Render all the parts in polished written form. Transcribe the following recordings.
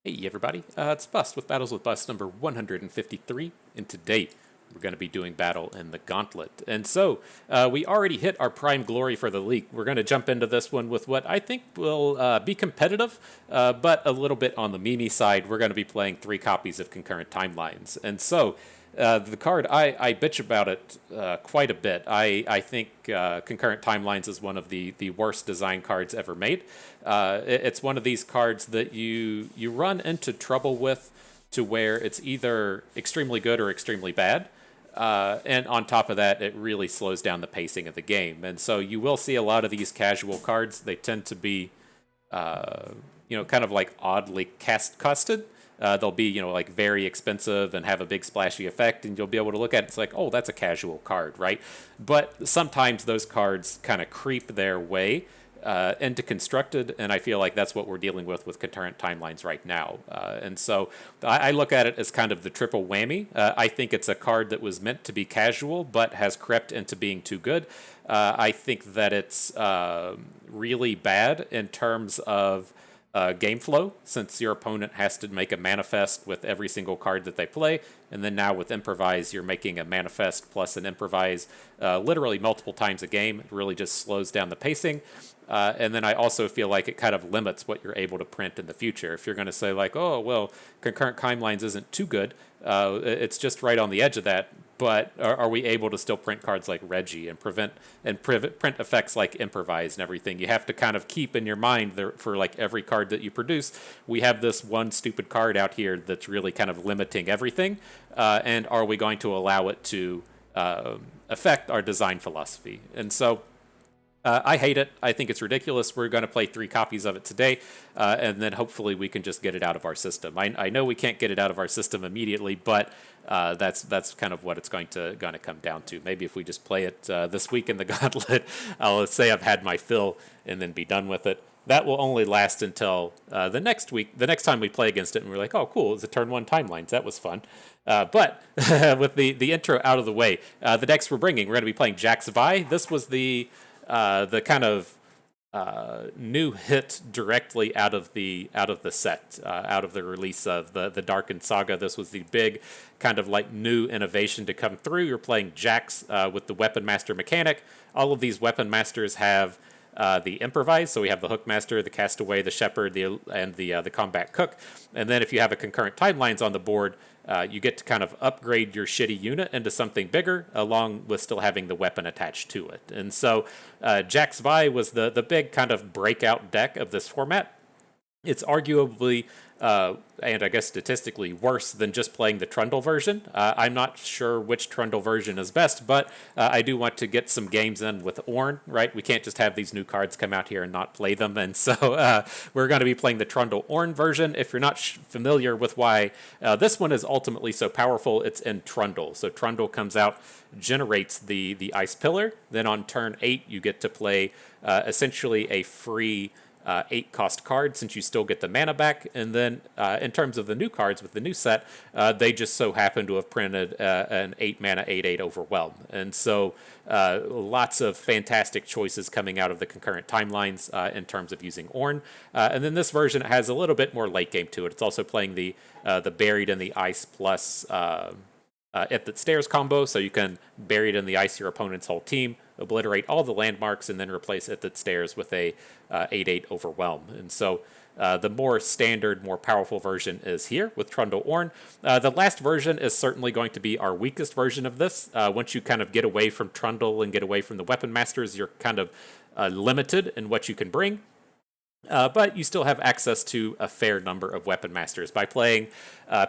Hey everybody, it's Bust with Battles with Bust number 153, and today we're going to be doing battle in the Gauntlet. And so, we already hit our prime glory for the league. We're going to jump into this one with what I think will be competitive, but a little bit on the meme side. We're going to be playing 3 copies of Concurrent Timelines. And so, the card, I bitch about it quite a bit. I think Concurrent Timelines is one of the worst design cards ever made. It's one of these cards that you run into trouble with to where it's either extremely good or extremely bad. And on top of that, it really slows down the pacing of the game. And so you will see a lot of these casual cards. They tend to be kind of like oddly costed. They'll be, like very expensive and have a big splashy effect, and you'll be able to look at it. It's like, oh, that's a casual card, right? But sometimes those cards kind of creep their way into constructed, and I feel like that's what we're dealing with concurrent timelines right now. And so I look at it as kind of the triple whammy. I think it's a card that was meant to be casual, but has crept into being too good. I think that it's really bad in terms of game flow, since your opponent has to make a manifest with every single card that they play, and then now with improvise, you're making a manifest plus an improvise literally multiple times a game. It really just slows down the pacing. And then I also feel like it kind of limits what you're able to print in the future. If you're going to say like, oh, well, concurrent timelines isn't too good, it's just right on the edge of that. But are we able to still print cards like Reggie and print effects like improvise and everything? You have to kind of keep in your mind there, for like every card that you produce, we have this one stupid card out here that's really kind of limiting everything. And are we going to allow it to affect our design philosophy? And so I hate it. I think it's ridiculous. We're going to play 3 copies of it today, and then hopefully we can just get it out of our system. I know we can't get it out of our system immediately, but that's kind of what it's going to come down to. Maybe if we just play it this week in the Gauntlet, I'll say I've had my fill and then be done with it. That will only last until the next week, the next time we play against it, and we're like, oh, cool, it's a turn 1 timelines. That was fun. But with the intro out of the way, the decks we're bringing, we're going to be playing Jax Timelines. This was the kind of new hit directly out of the set, out of the release of the Darkened Saga. This was the big kind of like new innovation to come through. You're playing Jax with the Weapon Master mechanic. All of these Weapon Masters have the improvise, so we have the Hookmaster, the Castaway, the Shepherd, and the Combat Cook. And then if you have a concurrent timelines on the board, you get to kind of upgrade your shitty unit into something bigger, along with still having the weapon attached to it. And so Jax Vi was the big kind of breakout deck of this format. It's arguably, and I guess statistically, worse than just playing the Trundle version. I'm not sure which Trundle version is best, but I do want to get some games in with Ornn, right? We can't just have these new cards come out here and not play them, and so we're going to be playing the Trundle Ornn version. If you're not familiar with why this one is ultimately so powerful, it's in Trundle. So Trundle comes out, generates the Ice Pillar, then on turn 8 you get to play essentially a free 8-cost card, since you still get the mana back. And then in terms of the new cards with the new set, they just so happen to have printed an 8-mana 8/8 Overwhelm. And so lots of fantastic choices coming out of the concurrent timelines in terms of using Ornn. And then this version has a little bit more late game to it. It's also playing the Buried in the Ice plus at the stairs combo, so you can bury it in the ice your opponent's whole team, obliterate all the landmarks, and then replace it at stairs with a 8/8 Overwhelm. And so the more standard, more powerful version is here with Trundle Ornn. The last version is certainly going to be our weakest version of this. Once you kind of get away from Trundle and get away from the Weapon Masters, you're kind of limited in what you can bring. But you still have access to a fair number of Weapon Masters. By playing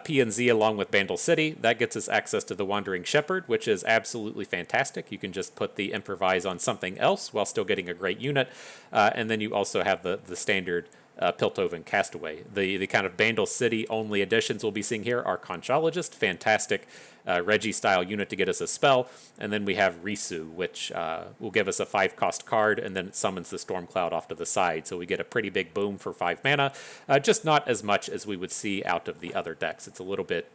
P and Z along with Bandle City, that gets us access to the Wandering Shepherd, which is absolutely fantastic. You can just put the Improvise on something else while still getting a great unit. And then you also have the standard Piltover Castaway. The kind of Bandle City only additions we'll be seeing here are Conchologist, fantastic Reggie-style unit to get us a spell, and then we have Risu, which will give us a 5-cost card, and then it summons the Storm Cloud off to the side, so we get a pretty big boom for 5 mana, just not as much as we would see out of the other decks. It's a little bit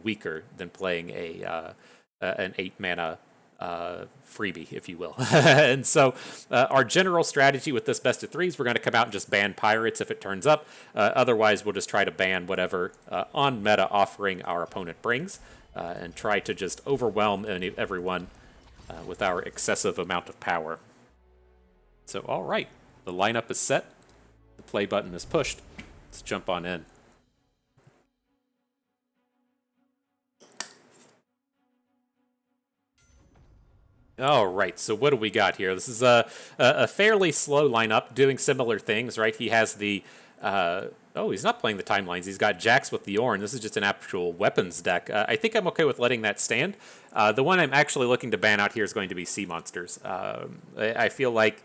weaker than playing an 8-mana freebie, if you will. And so our general strategy with this best of threes, we're going to come out and just ban pirates if it turns up. Otherwise, we'll just try to ban whatever on meta offering our opponent brings and try to just overwhelm everyone with our excessive amount of power. So, all right, the lineup is set. The play button is pushed. Let's jump on in. All right, so what do we got here? This is a fairly slow lineup doing similar things, right? He has the... oh, he's not playing the Timelines. He's got Jax with the Ornn. This is just an actual weapons deck. I think I'm okay with letting that stand. The one I'm actually looking to ban out here is going to be Sea Monsters. I feel like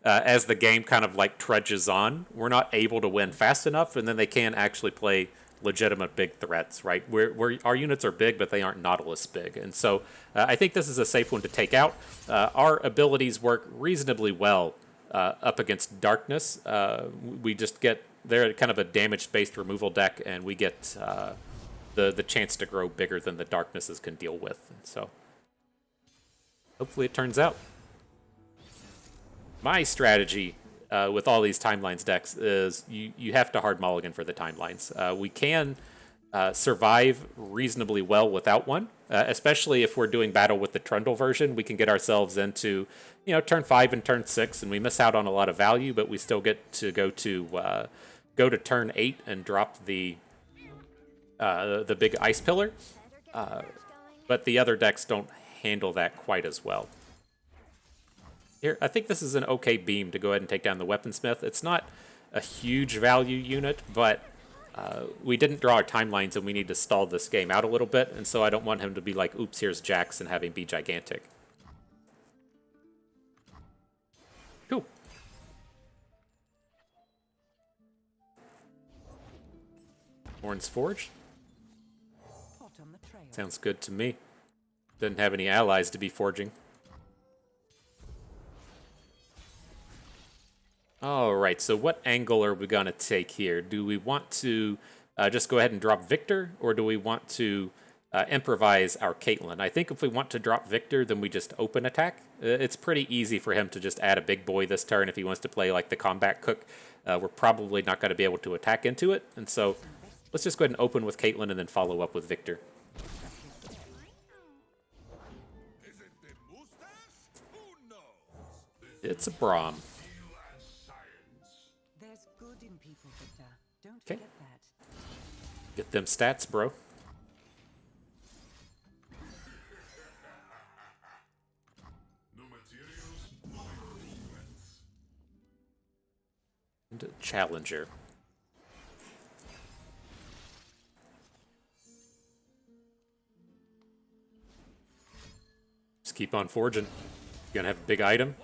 as the game kind of like trudges on, we're not able to win fast enough, and then they can actually play legitimate big threats, right? Our units are big, but they aren't Nautilus big. And so I think this is a safe one to take out. Our abilities work reasonably well up against Darkness. We just get, they're kind of a damage-based removal deck, and we get the chance to grow bigger than the Darknesses can deal with. And so hopefully it turns out. My strategy with all these Timelines decks is you have to hard mulligan for the Timelines. We can survive reasonably well without one, especially if we're doing battle with the Trundle version. We can get ourselves into, you know, turn 5 and turn 6, and we miss out on a lot of value, but we still get to go to turn 8 and drop the big ice pillar. But the other decks don't handle that quite as well. Here, I think this is an okay beam to go ahead and take down the Weaponsmith. It's not a huge value unit, but we didn't draw our Timelines, and we need to stall this game out a little bit, and so I don't want him to be like, oops, here's Jax, and have him be gigantic. Cool. Ornn's Forge. Sounds good to me. Doesn't have any allies to be forging. All right, so what angle are we going to take here? Do we want to just go ahead and drop Viktor, or do we want to improvise our Caitlyn? I think if we want to drop Viktor, then we just open attack. It's pretty easy for him to just add a big boy this turn if he wants to play like the combat cook. We're probably not going to be able to attack into it, and so let's just go ahead and open with Caitlyn and then follow up with Viktor. It's a Braum. Okay. Get them stats, bro. And Challenger. Just keep on forging. Gonna have a big item.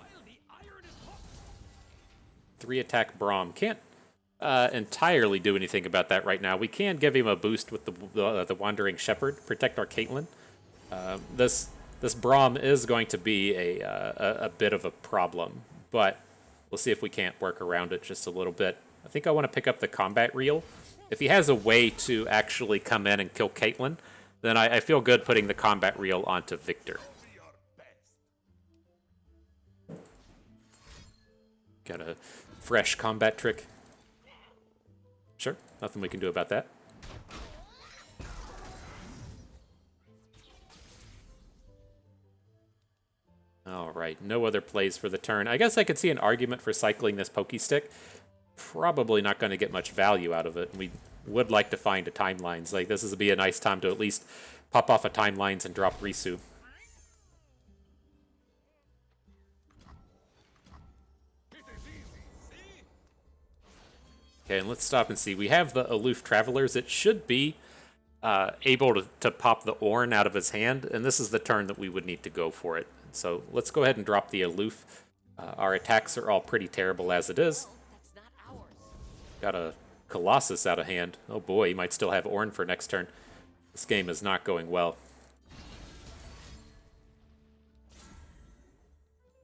3 attack Braum. Can't entirely do anything about that right now. We can give him a boost with the Wandering Shepherd, protect our Caitlyn. This Braum is going to be a bit of a problem, but we'll see if we can't work around it just a little bit. I think I want to pick up the combat reel. If he has a way to actually come in and kill Caitlyn, then I feel good putting the combat reel onto Viktor. Got a fresh combat trick. Sure, nothing we can do about that. All right, no other plays for the turn. I guess I could see an argument for cycling this Pokey Stick. Probably not going to get much value out of it. We would like to find a Timelines. Like, this would be a nice time to at least pop off a Timelines and drop Risu. Okay, and let's stop and see. We have the Aloof Travelers. It should be able to pop the Ornn out of his hand, and this is the turn that we would need to go for it. So let's go ahead and drop the Aloof. Our attacks are all pretty terrible as it is. Got a Colossus out of hand. Oh boy, he might still have Ornn for next turn. This game is not going well.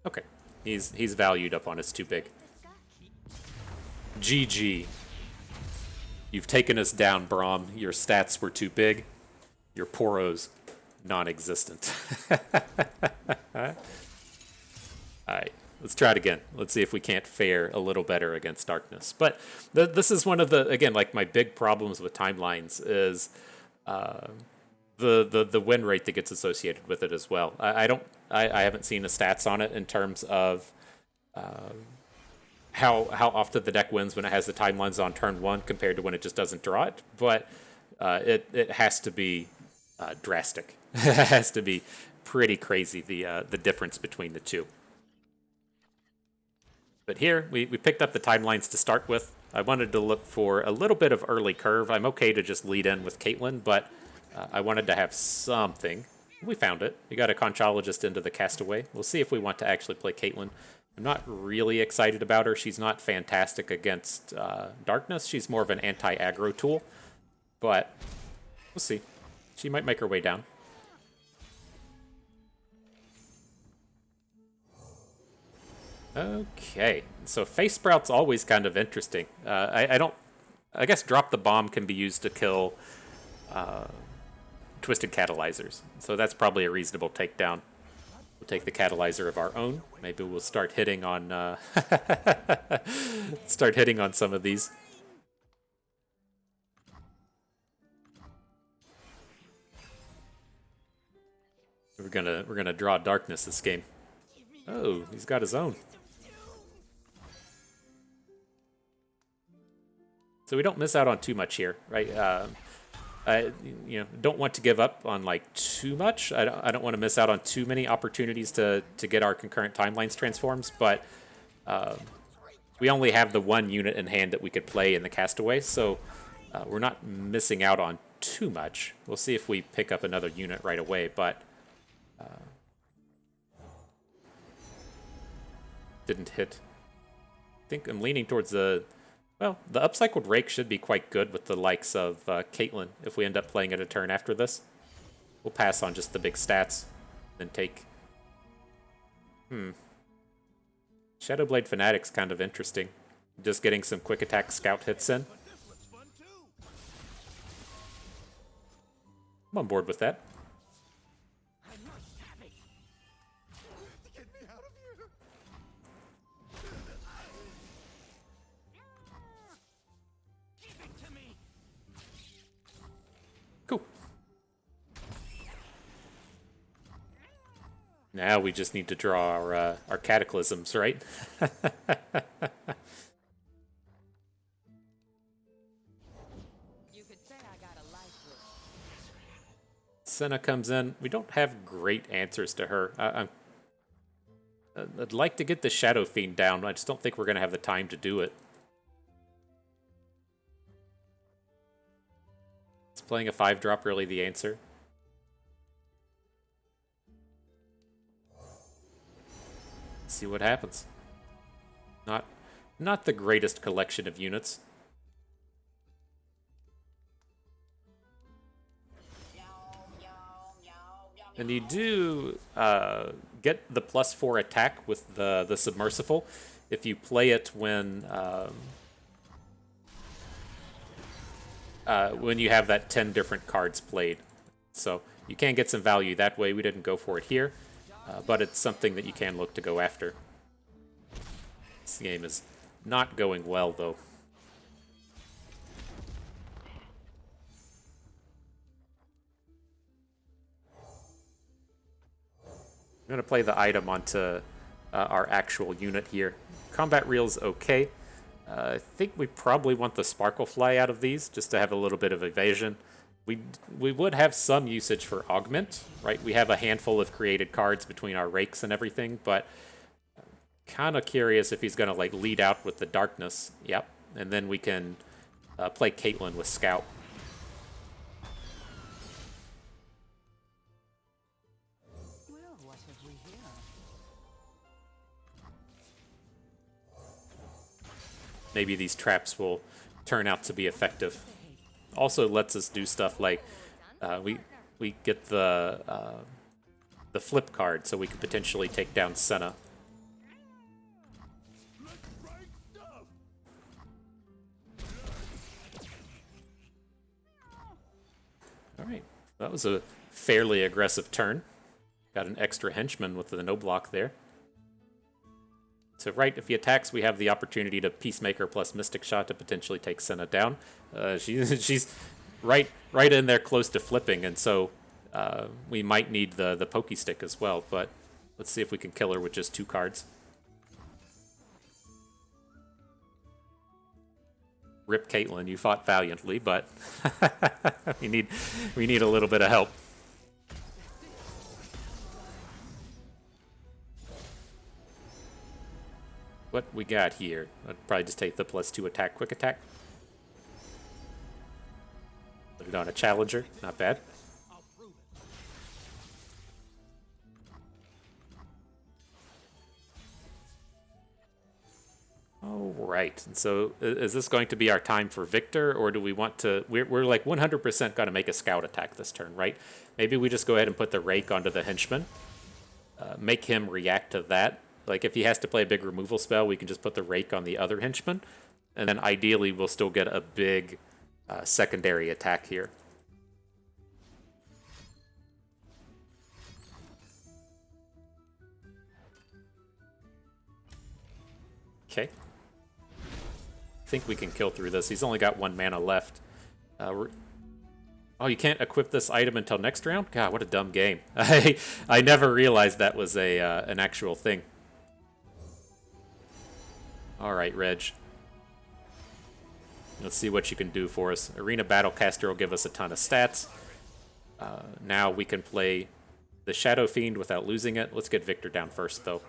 Okay, he's valued up on his too big. GG. You've taken us down, Braum. Your stats were too big. Your poros. non-existent. Alright, let's try it again. Let's see if we can't fare a little better against darkness. But this is one of the, again, like my big problems with timelines is the win rate that gets associated with it as well. I haven't seen the stats on it in terms of how often the deck wins when it has the timelines on turn 1 compared to when it just doesn't draw it. But it has to be drastic. It has to be pretty crazy, the difference between the two. But here, we picked up the timelines to start with. I wanted to look for a little bit of early curve. I'm okay to just lead in with Caitlyn, but I wanted to have something. We found it. We got a Conchologist into the Castaway. We'll see if we want to actually play Caitlyn. I'm not really excited about her. She's not fantastic against Darkness. She's more of an anti-aggro tool. But we'll see. She might make her way down. Okay, so Face Sprout's always kind of interesting. I guess Drop the Bomb can be used to kill Twisted Catalyzers. So that's probably a reasonable takedown. We'll take the Catalyzer of our own. Maybe we'll start hitting on start hitting on some of these. We're gonna draw Darkness this game. Oh, he's got his own. So we don't miss out on too much here, right? I don't want to give up on like too much. I don't want to miss out on too many opportunities to get our concurrent timelines transforms, but we only have the one unit in hand that we could play in the Castaway, so we're not missing out on too much. We'll see if we pick up another unit right away, but didn't hit. I think I'm leaning towards the upcycled Rake should be quite good with the likes of Caitlyn if we end up playing it a turn after this. We'll pass on just the big stats, then take... Shadowblade Fanatic's kind of interesting. Just getting some quick attack scout hits in. I'm on board with that. Now we just need to draw our cataclysms, right? Senna comes in. We don't have great answers to her. I'd like to get the Shadow Fiend down. I just don't think we're going to have the time to do it. Is playing a 5-drop really the answer? See what happens. Not the greatest collection of units. And you do get the +4 attack with the Submersible if you play it when you have that 10 different cards played. So you can get some value that way. We didn't go for it here. But it's something that you can look to go after. This game is not going well, though. I'm going to play the item onto our actual unit here. Combat Reel's okay. I think we probably want the Sparkle Fly out of these, just to have a little bit of evasion. We would have some usage for Augment, right? We have a handful of created cards between our Rakes and everything, but kind of curious if he's going to like lead out with the Darkness. Yep, and then we can play Caitlyn with Scout. Well, what have we here? Maybe these traps will turn out to be effective. Also lets us do stuff like we get the flip card, so we could potentially take down Senna. All right, That was a fairly aggressive turn. Got an extra henchman with the no block there. So right, if he attacks, we have the opportunity to Peacemaker plus Mystic Shot to potentially take Senna down. She's right in there close to flipping, and so we might need the Pokey Stick as well, but let's see if we can kill her with just 2 cards. Rip Caitlyn, you fought valiantly, but we need a little bit of help. What we got here? I'd probably just take the +2 attack, quick attack. Put it on a challenger, not bad. All right, and so is this going to be our time for Viktor, or do we want to... We're like 100% going to make a scout attack this turn, right? Maybe we just go ahead and put the Rake onto the henchman. Make him react to that. Like, if he has to play a big removal spell, we can just put the Rake on the other henchman. And then ideally, we'll still get a big secondary attack here. Okay. I think we can kill through this. He's only got 1 mana left. Oh, you can't equip this item until next round? God, what a dumb game. I never realized that was an actual thing. All right, Reg. Let's see what you can do for us. Arena Battlecaster will give us a ton of stats. Now we can play the Shadow Fiend without losing it. Let's get Viktor down first, though.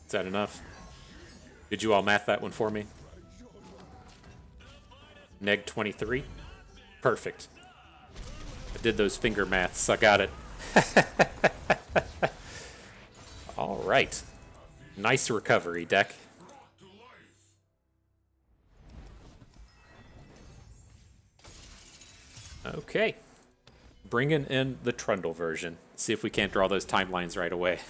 Is that enough? Did you all math that one for me? Neg 23? Perfect. I did those finger maths. I got it. All right. Nice recovery, deck. Okay. Bringing in the Trundle version. See if we can't draw those timelines right away.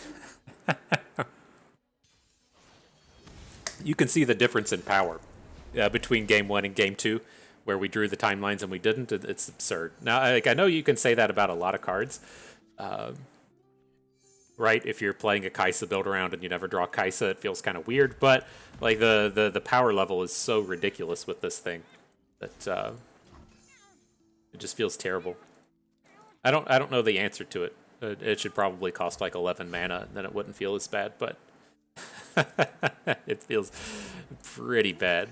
You can see the difference in power between game 1 and game 2, where we drew the timelines and we didn't. It's absurd. Now, I know you can say that about a lot of cards, right? If you're playing a Kai'Sa build around and you never draw Kai'Sa, it feels kind of weird. But like the power level is so ridiculous with this thing that it just feels terrible. I don't know the answer to it. It should probably cost like 11 mana, and then it wouldn't feel as bad, but it feels pretty bad.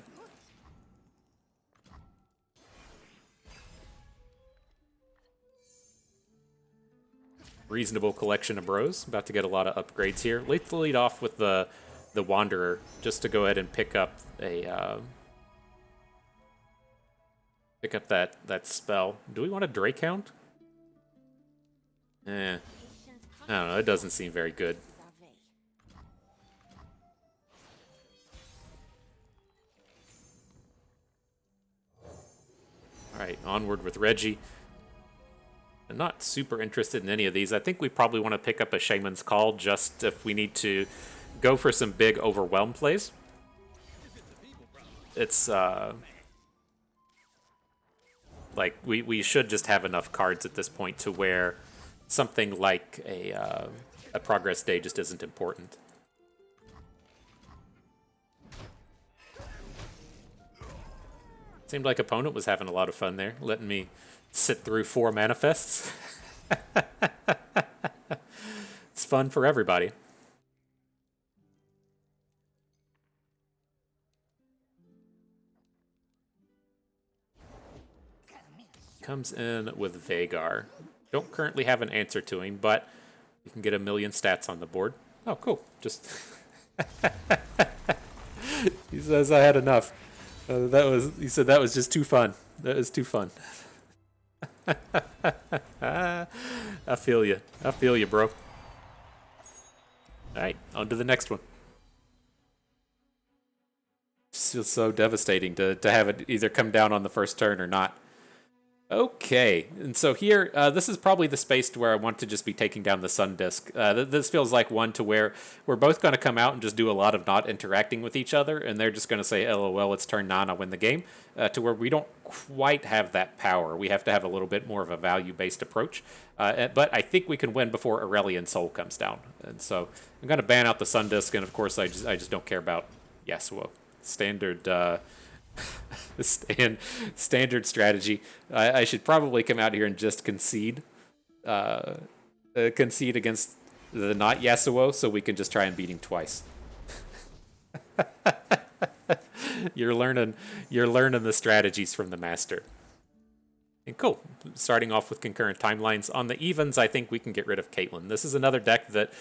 Reasonable collection of bros. About to get a lot of upgrades here. Let's lead off with the Wanderer, just to go ahead and pick up a that spell. Do we want a Drake Hound? I don't know. It doesn't seem very good. Alright, onward with Reggie. I'm not super interested in any of these. I think we probably want to pick up a Shaman's Call just if we need to go for some big overwhelm plays. It's, like, we should just have enough cards at this point to where something like a Progress Day just isn't important. Seemed like opponent was having a lot of fun there, letting me sit through 4 manifests. It's fun for everybody. Comes in with Vhagar. Don't currently have an answer to him, but you can get 1,000,000 stats on the board. Oh, cool. Just he says I had enough. He said that was just too fun. That was too fun. I feel you. I feel you, bro. All right, on to the next one. Just feels so devastating to have it either come down on the first turn or not. Okay, and so here, this is probably the space to where I want to just be taking down the Sun Disk. This feels like one to where we're both going to come out and just do a lot of not interacting with each other, and they're just going to say, LOL, it's turn 9, I'll win the game, to where we don't quite have that power. We have to have a little bit more of a value-based approach, but I think we can win before Aurelion Soul comes down. And so I'm going to ban out the Sun Disk, and of course I just don't care about Yasuo. Standard... standard strategy. I should probably come out here and just concede against the not Yasuo, so we can just try and beat him twice. You're learning the strategies from the master. And cool. Starting off with concurrent timelines. On the evens, I think we can get rid of Caitlyn. This is another deck that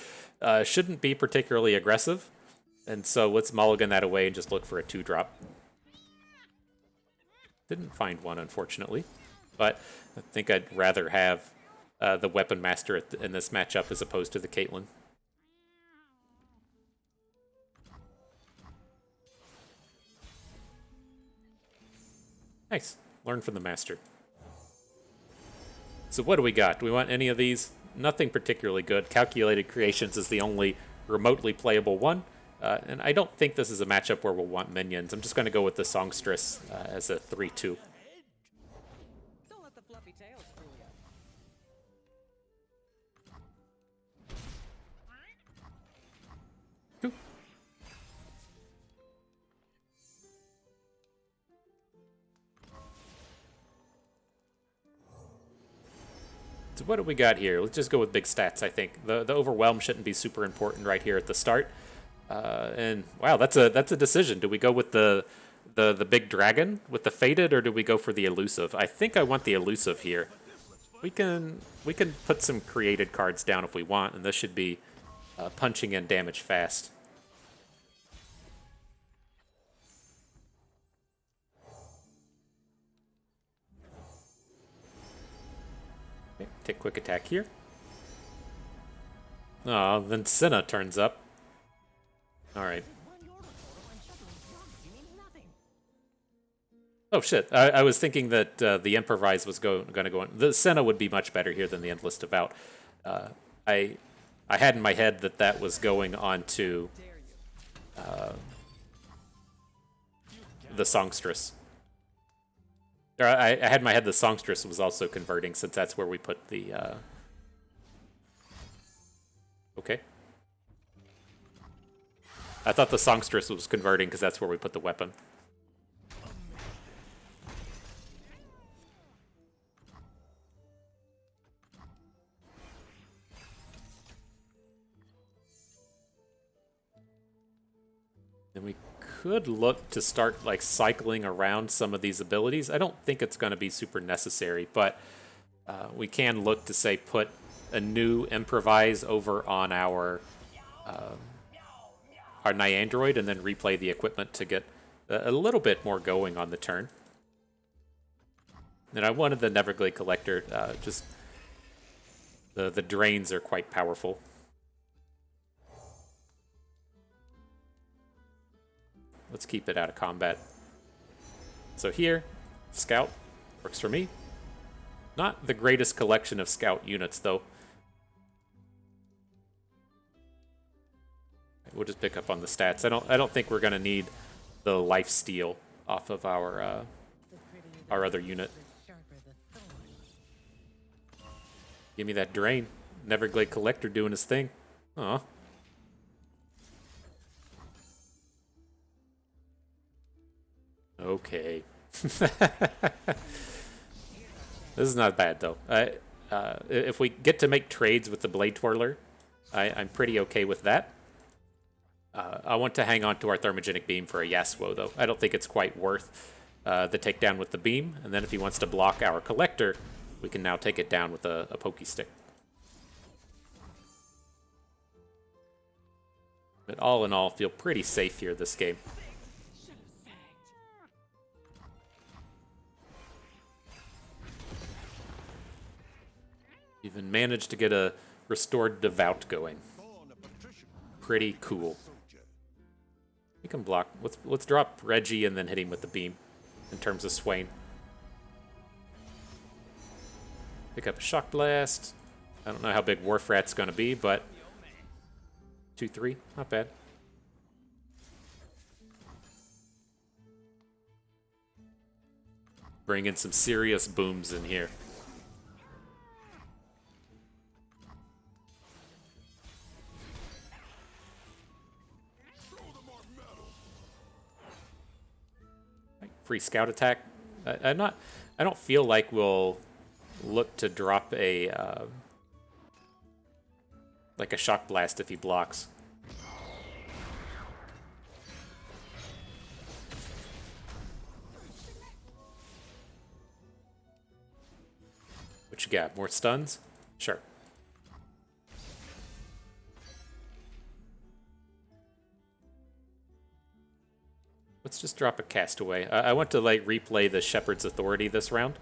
shouldn't be particularly aggressive, and so let's mulligan that away and just look for a 2-drop. Didn't find one, unfortunately, but I think I'd rather have the Weapon Master in this matchup as opposed to the Caitlyn. Nice. Learn from the Master. So what do we got? Do we want any of these? Nothing particularly good. Calculated Creations is the only remotely playable one. And I don't think this is a matchup where we'll want minions. I'm just going to go with the Songstress as a 3-2. Don't let the fluffy tails fool you. So what do we got here? Let's just go with big stats, I think. The Overwhelm shouldn't be super important right here at the start. And wow, that's a decision. Do we go with the big dragon with the faded, or do we go for the elusive? I think I want the elusive here. We can put some created cards down if we want, and this should be punching in damage fast. Okay, take quick attack here. Oh, then Senna turns up. All right. Oh shit! I was thinking that the Improvise was going to go in. The Senna would be much better here than the Endless Devout. I had in my head that was going on to the Songstress. Or I had in my head the Songstress was also converting, since that's where we put the. Okay. I thought the Songstress was converting because that's where we put the weapon. And we could look to start like cycling around some of these abilities. I don't think it's going to be super necessary, but we can look to say put a new Improvise over on our Nyandroid and then replay the equipment to get a little bit more going on the turn. And I wanted the Neverglade Collector, just the drains are quite powerful. Let's keep it out of combat. So here, Scout works for me. Not the greatest collection of Scout units, though. We'll just pick up on the stats. I don't think we're gonna need the life steal off of our other unit. Give me that drain. Neverglade Collector doing his thing. Aw. Okay. This is not bad though. If we get to make trades with the Blade Twirler, I'm pretty okay with that. I want to hang on to our Thermogenic Beam for a Yasuo, though. I don't think it's quite worth the takedown with the beam. And then if he wants to block our Collector, we can now take it down with a Pokey Stick. But all in all, feel pretty safe here this game. Even managed to get a Restored Devout going. Pretty cool. We can block. Let's drop Reggie and then hit him with the beam in terms of Swain. Pick up a Shock Blast. I don't know how big Warfrat's going to be, but 2-3, not bad. Bring in some serious booms in here. Free scout attack. I don't feel like we'll look to drop a like a shock blast if he blocks. What you got? More stuns? Sure. Let's just drop a castaway. I want to like replay the Shepherd's Authority this round.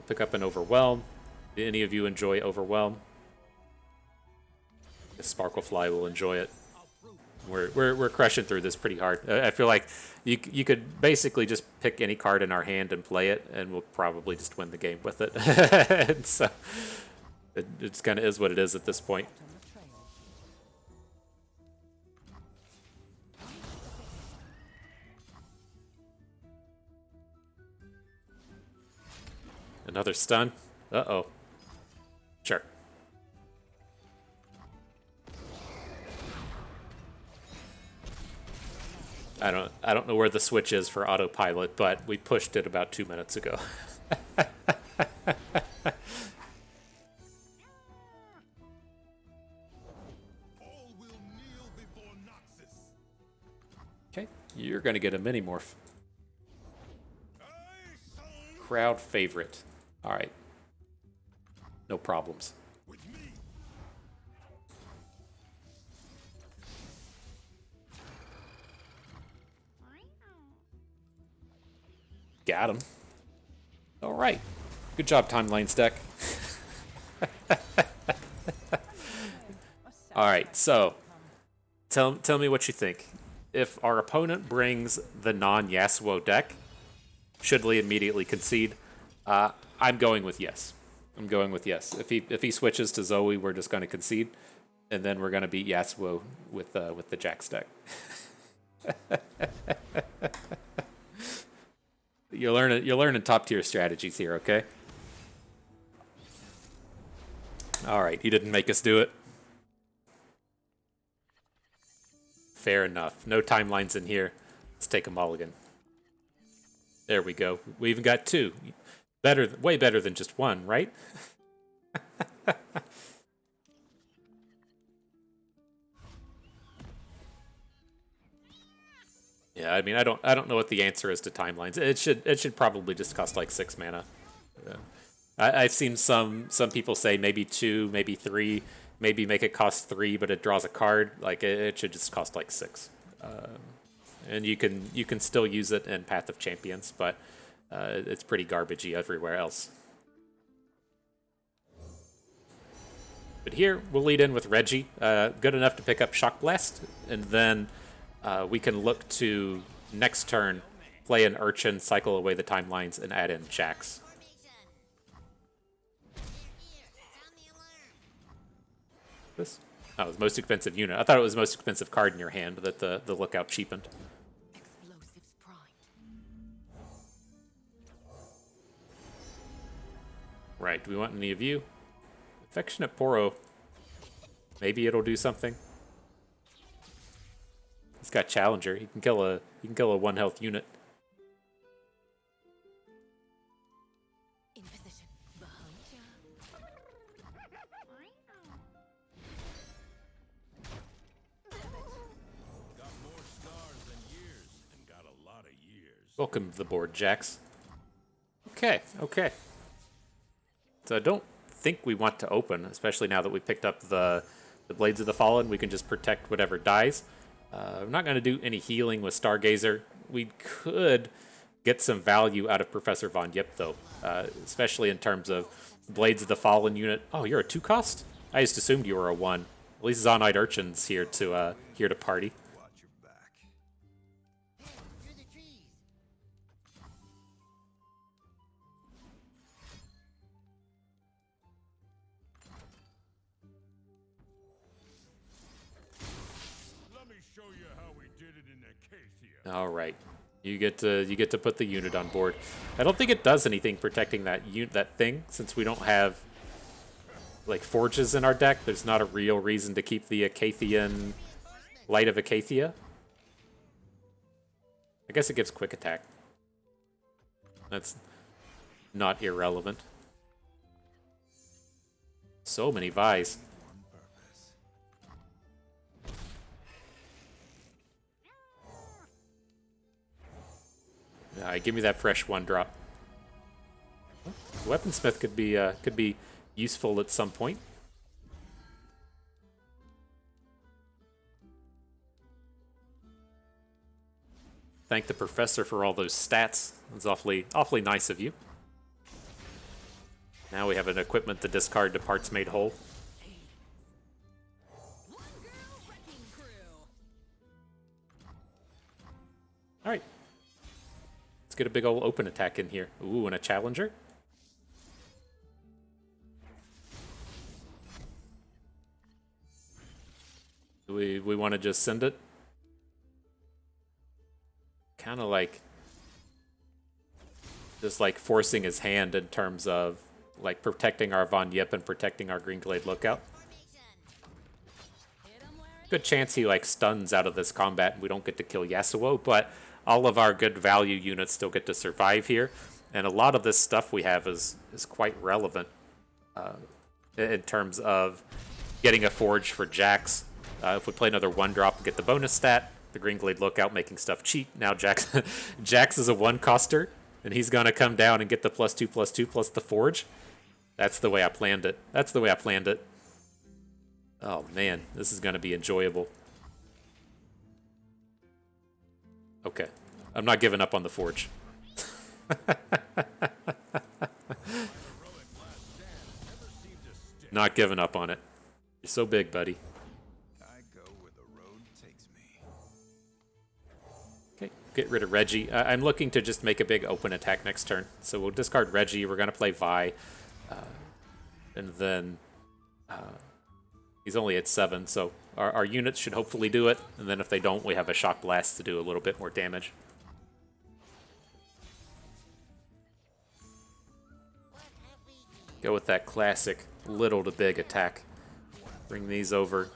Pick up an Overwhelm. Do any of you enjoy Overwhelm? The Sparklefly will enjoy it. We're crushing through this pretty hard. I feel like you could basically just pick any card in our hand and play it, and we'll probably just win the game with it. And so it just kind of is what it is at this point. Another stun. Uh-oh. Sure. I don't know where the switch is for autopilot, but we pushed it about 2 minutes ago. Okay, you're gonna get a mini morph. Crowd favorite. All right. No problems. Got him. All right. Good job, Timelines deck. All right, so tell me what you think. If our opponent brings the non-Yasuo deck, should we immediately concede? I'm going with yes. I'm going with yes. If he switches to Zoe, we're just going to concede, and then we're going to beat Yasuo with the Jax deck. You're learning top tier strategies here, okay? All right, he didn't make us do it. Fair enough. No timelines in here. Let's take a mulligan. There we go. We even got two. Better, way better than just one, right? Yeah, I mean, I don't know what the answer is to timelines. It should probably just cost like 6 mana. Yeah. I've seen some people say maybe 2, maybe 3, maybe make it cost 3, but it draws a card. Like it should just cost like 6. And you can still use it in Path of Champions, but it's pretty garbagey everywhere else. But here we'll lead in with Reggie, good enough to pick up Shock Blast, and then we can look to next turn play an Urchin, cycle away the timelines, and add in Jax. This? Oh, it was most expensive unit. I thought it was most expensive card in your hand that the lookout cheapened. Right, do we want any of you? Affectionate Poro. Maybe it'll do something. He's got Challenger. He can kill a 1 health unit. In position. Behind you. Got more stars than years and got a lot of years. Welcome to the board, Jax. Okay. So I don't think we want to open, especially now that we picked up the Blades of the Fallen. We can just protect whatever dies. I'm not going to do any healing with Stargazer. We could get some value out of Professor Von Yip, though, especially in terms of Blades of the Fallen unit. Oh, you're a 2 cost? I just assumed you were a 1. At least Zonite Urchin's here to party. Watch your back. Through the trees. show you how we did it in Acacia. All right. You get to put the unit on board. I don't think it does anything protecting that that thing, since we don't have like forges in our deck. There's not a real reason to keep the Acacian Light of Acacia. I guess it gives quick attack. That's not irrelevant. So many Vi's. Give me that fresh 1-drop. Weaponsmith could be useful at some point. Thank the professor for all those stats. That's awfully nice of you. Now we have an equipment to discard to parts made whole. One girl wrecking crew. All right. Let's get a big old open attack in here. Ooh, and a challenger. Do we want to just send it? Kind of like just like forcing his hand in terms of like protecting our Von Yip and protecting our Green Glade Lookout. Good chance he like stuns out of this combat and we don't get to kill Yasuo, but all of our good value units still get to survive here. And a lot of this stuff we have is quite relevant in terms of getting a forge for Jax. If we play another 1-drop and get the bonus stat, the Green Glade Lookout making stuff cheap. Now Jax is a 1-coster, and he's going to come down and get the +2/+2 plus the forge. That's the way I planned it. That's the way I planned it. Oh man, this is going to be enjoyable. Okay, I'm not giving up on the forge. Not giving up on it. You're so big, buddy. I go where the road takes me. Okay, get rid of Reggie. I'm looking to just make a big open attack next turn. So we'll discard Reggie. We're going to play Vi. And then he's only at 7, so our units should hopefully do it. And then if they don't, we have a Shock Blast to do a little bit more damage. Go with that classic little to big attack. Bring these over.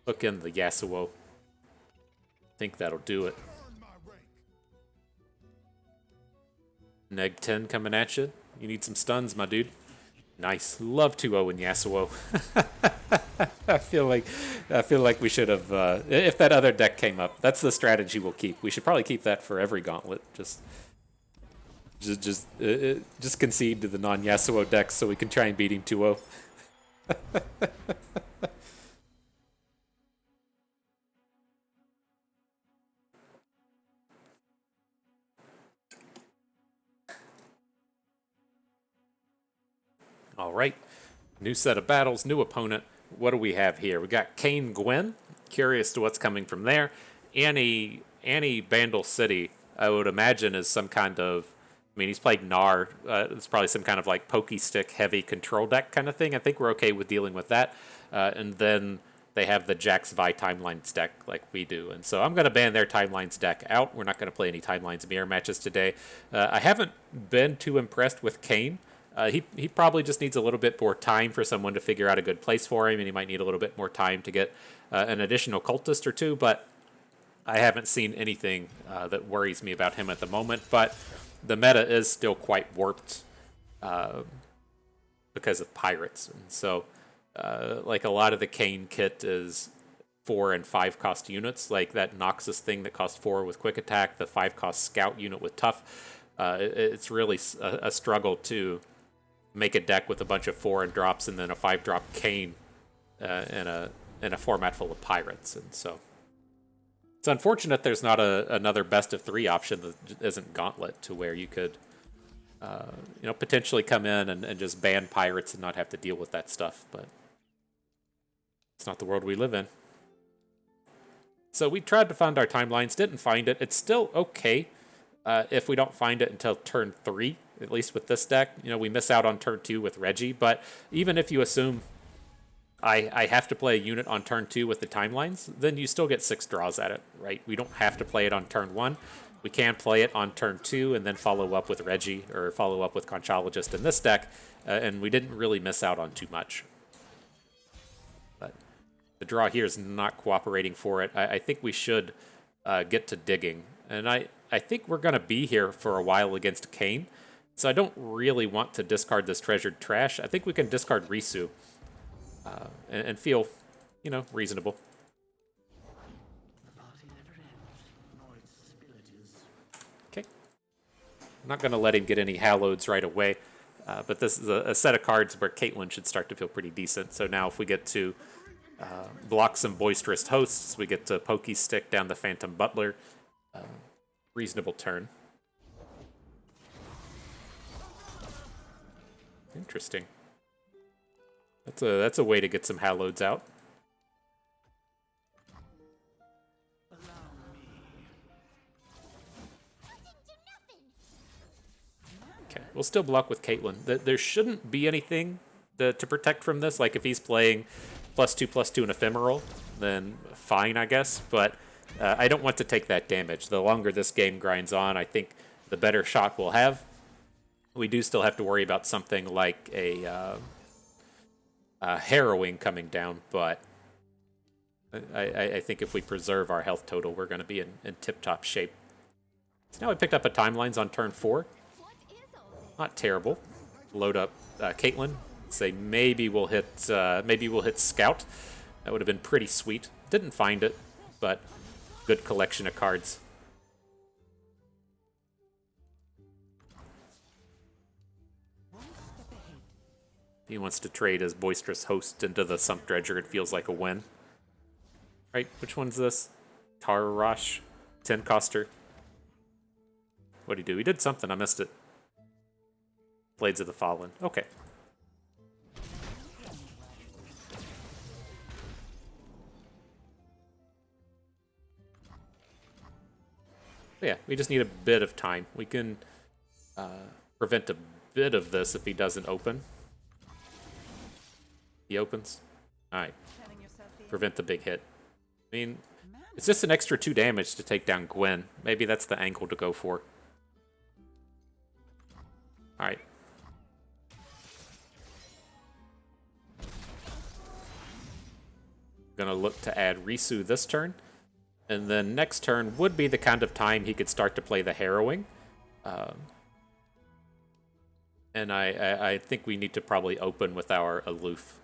Hook in the Yasuo. Think that'll do it. Neg 10 coming at you. You need some stuns, my dude. Nice. Love 2-0 in Yasuo. I feel like we should have. If that other deck came up, that's the strategy we'll keep. We should probably keep that for every Gauntlet. Just concede to the non-Yasuo decks so we can try and beat him 2-0. All right, new set of battles, new opponent. What do we have here? We got Kane Gwen. Curious to what's coming from there. Annie Bandle City, I would imagine, is some kind of. I mean, he's played Gnar. It's probably some kind of like pokey stick heavy control deck kind of thing. I think we're okay with dealing with that. And then they have the Jax Vi Timelines deck like we do. And so I'm going to ban their Timelines deck out. We're not going to play any Timelines mirror matches today. I haven't been too impressed with Kane. He probably just needs a little bit more time for someone to figure out a good place for him, and he might need a little bit more time to get an additional cultist or two, but I haven't seen anything that worries me about him at the moment. But the meta is still quite warped because of pirates, and so like a lot of the Kane kit is 4 and 5 cost units, like that Noxus thing that costs 4 with quick attack, the 5 cost scout unit with tough. It's really a struggle to make a deck with a bunch of 4 and drops and then a 5-drop Kane in a format full of pirates, and so it's unfortunate there's not another best of 3 option that isn't Gauntlet, to where you could potentially come in and just ban pirates and not have to deal with that stuff, but it's not the world we live in. So we tried to find our timelines, didn't find it. It's still okay if we don't find it until turn 3, at least with this deck. We miss out on turn 2 with Reggie, but even if you assume I have to play a unit on turn 2 with the timelines, then you still get 6 draws at it, right? We don't have to play it on turn 1. We can play it on turn 2 and then follow up with Reggie or follow up with Conchologist in this deck, and we didn't really miss out on too much. But the draw here is not cooperating for it. I think we should get to digging, and I think we're going to be here for a while against Kayn, so I don't really want to discard this treasured trash. I think we can discard Risu and feel, you know, reasonable. Okay. I'm not going to let him get any Halloweds right away, but this is a set of cards where Caitlyn should start to feel pretty decent. So now if we get to block some Boisterous Hosts, we get to Pokey Stick down the Phantom Butler. Reasonable turn. Interesting. That's a way to get some Halloweds out. Okay, we'll still block with Caitlyn. There shouldn't be anything to protect from this. Like if he's playing +2/+2 and Ephemeral, then fine, I guess. But I don't want to take that damage. The longer this game grinds on, I think the better shot we'll have. We do still have to worry about something like a Harrowing coming down, but I think if we preserve our health total, we're going to be in tip-top shape. So now we picked up a Timelines on turn 4. Not terrible. Load up Caitlyn. Say maybe we'll hit Scout. That would have been pretty sweet. Didn't find it, but good collection of cards. He wants to trade his Boisterous Host into the Sump Dredger. It feels like a win. Right, which one's this? Tararosh. 10-coster. What'd he do? He did something. I missed it. Blades of the Fallen. Okay. But yeah, we just need a bit of time. We can prevent a bit of this if he doesn't open. He opens. Alright. Prevent the big hit. I mean, it's just an extra 2 damage to take down Gwen. Maybe that's the angle to go for. Alright. Gonna look to add Risu this turn. And then next turn would be the kind of time he could start to play the Harrowing. And I think we need to probably open with our Aloof.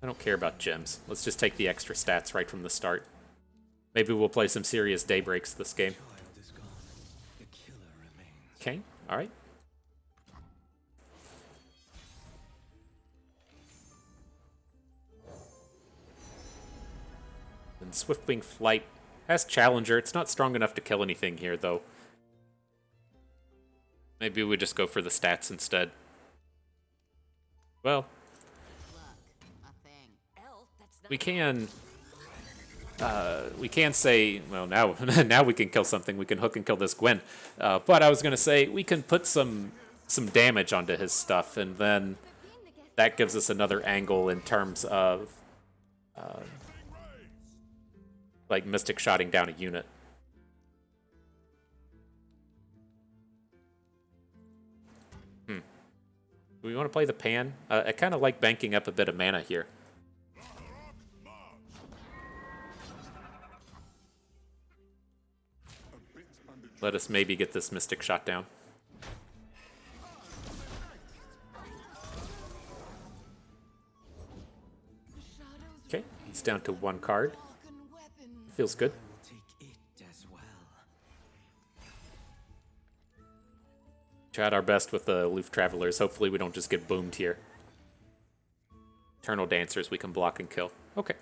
I don't care about gems. Let's just take the extra stats right from the start. Maybe we'll play some serious Daybreaks this game. Okay, alright. And Swiftwing Flight has Challenger. It's not strong enough to kill anything here, though. Maybe we just go for the stats instead. Well, we can say, well, now now we can kill something. We can hook and kill this Gwen. But I was gonna say we can put some damage onto his stuff, and then that gives us another angle in terms of like Mystic Shotting down a unit. Do we want to play the Pan? I kind of like banking up a bit of mana here. Let us maybe get this Mystic shot down. Okay, he's down to 1 card. Feels good. Tried our best with the Aloof Travelers. Hopefully we don't just get boomed here. Eternal Dancers we can block and kill. Okay.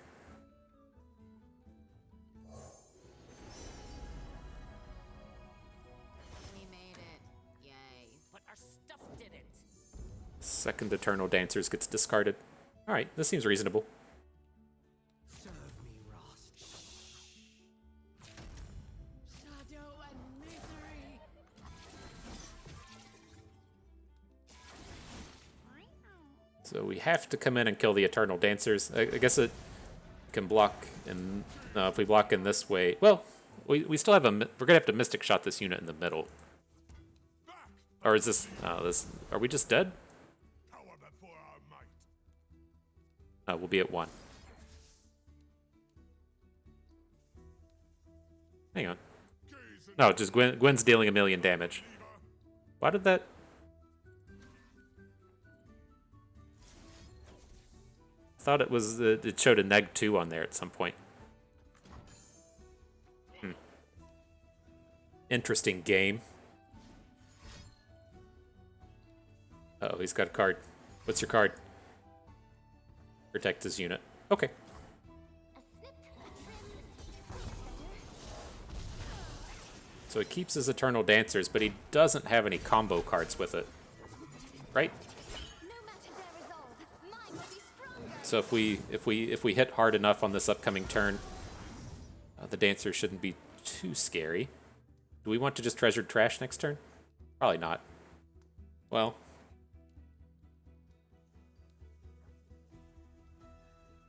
Second Eternal Dancers gets discarded. Alright, this seems reasonable. So we have to come in and kill the Eternal Dancers. I guess it can block in... No, if we block in this way... Well, we still have a... We're going to have to Mystic Shot this unit in the middle. Or is this... this... Are we just dead? We'll be at 1. Hang on. No, just Gwen's dealing 1,000,000 damage. Why did that... I thought it was... it showed a -2 on there at some point. Interesting game. Uh-oh, he's got a card. What's your card? Protect his unit. Okay. So he keeps his Eternal Dancers, but he doesn't have any combo cards with it. Right? So if we hit hard enough on this upcoming turn, the Dancer shouldn't be too scary. Do we want to just Treasured Trash next turn? Probably not. Well...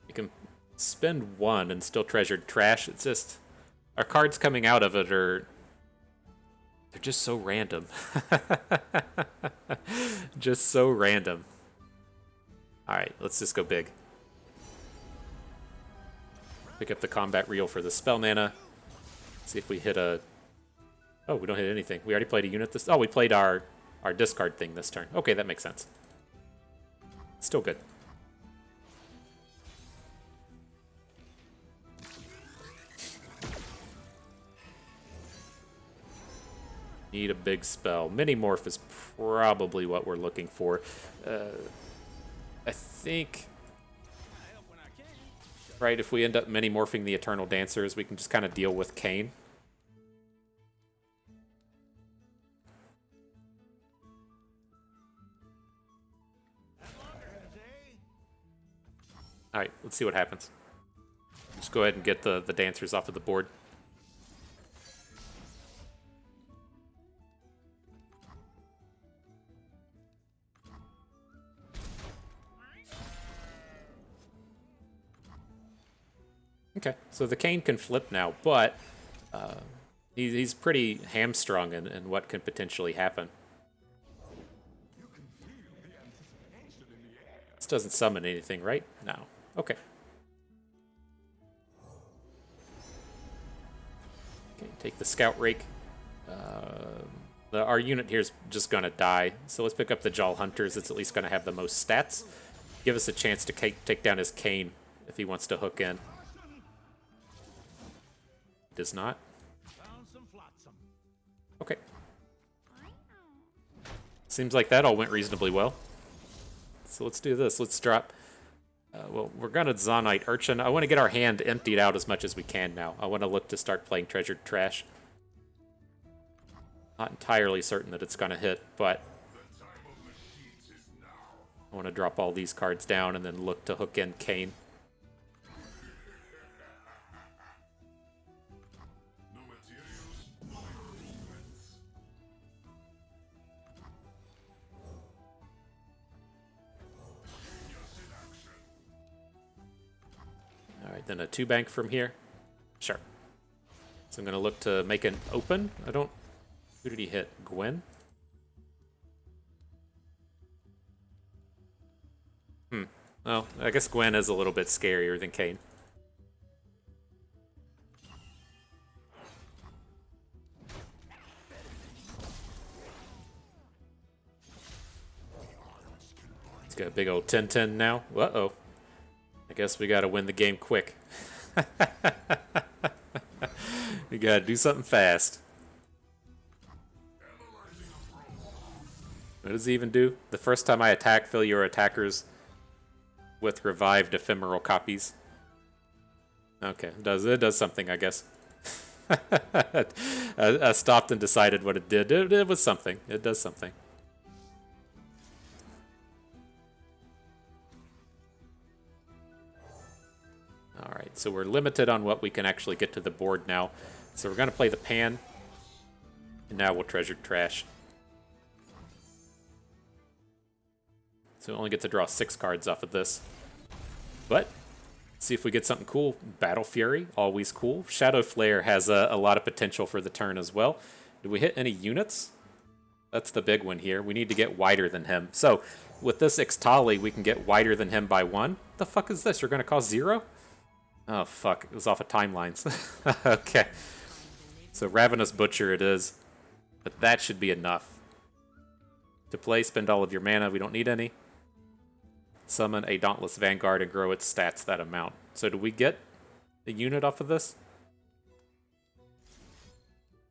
You can spend 1 and still Treasured Trash. It's just... Our cards coming out of it are... They're just so random. Just so random. Alright, let's just go big. Pick up the combat reel for the spell mana. See if we hit a... Oh, we don't hit anything. We already played a unit this... Oh, we played our discard thing this turn. Okay, that makes sense. Still good. Need a big spell. Mini-morph is probably what we're looking for. I think... Right, if we end up mini-morphing the Eternal Dancers, we can just kind of deal with Kayn. Alright, let's see what happens. Just go ahead and get the Dancers off of the board. Okay, so the Kayn can flip now, but he's pretty hamstrung in what can potentially happen. This doesn't summon anything, right? No. Okay. Okay, take the Scout Rake. Our unit here is just going to die, so let's pick up the Jaw Hunters. It's at least going to have the most stats. Give us a chance to take down his Kayn if he wants to hook in. Does not. Okay. Seems like that all went reasonably well. So let's do this. Let's drop... well, we're going to Zonite Urchin. I want to get our hand emptied out as much as we can now. I want to look to start playing Treasured Trash. Not entirely certain that it's going to hit, but... I want to drop all these cards down and then look to hook in Kayn. Alright, then a 2-bank from here. Sure. So I'm going to look to make an open. I don't... Who did he hit? Gwen? Well, I guess Gwen is a little bit scarier than Kayn. He's got a big old 10-10 now. Uh-oh. I guess we gotta win the game quick. We gotta do something fast. What does he even do? The first time I attack, fill your attackers with revived ephemeral copies. Okay, it does something, I guess. I stopped and decided what it did. It was something. It does something. Alright, so we're limited on what we can actually get to the board now. So we're going to play the Pan. And now we'll Treasured Trash. So So we only get to draw 6 cards off of this. But, see if we get something cool. Battle Fury, always cool. Shadow Flare has a lot of potential for the turn as well. Do we hit any units? That's the big one here. We need to get wider than him. So, with this Ixtali, we can get wider than him by 1. The fuck is this? You're going to cause 0? Oh, fuck. It was off of Timelines. Okay. So, Ravenous Butcher it is. But that should be enough. To play, spend all of your mana. We don't need any. Summon a Dauntless Vanguard and grow its stats that amount. So do we get a unit off of this?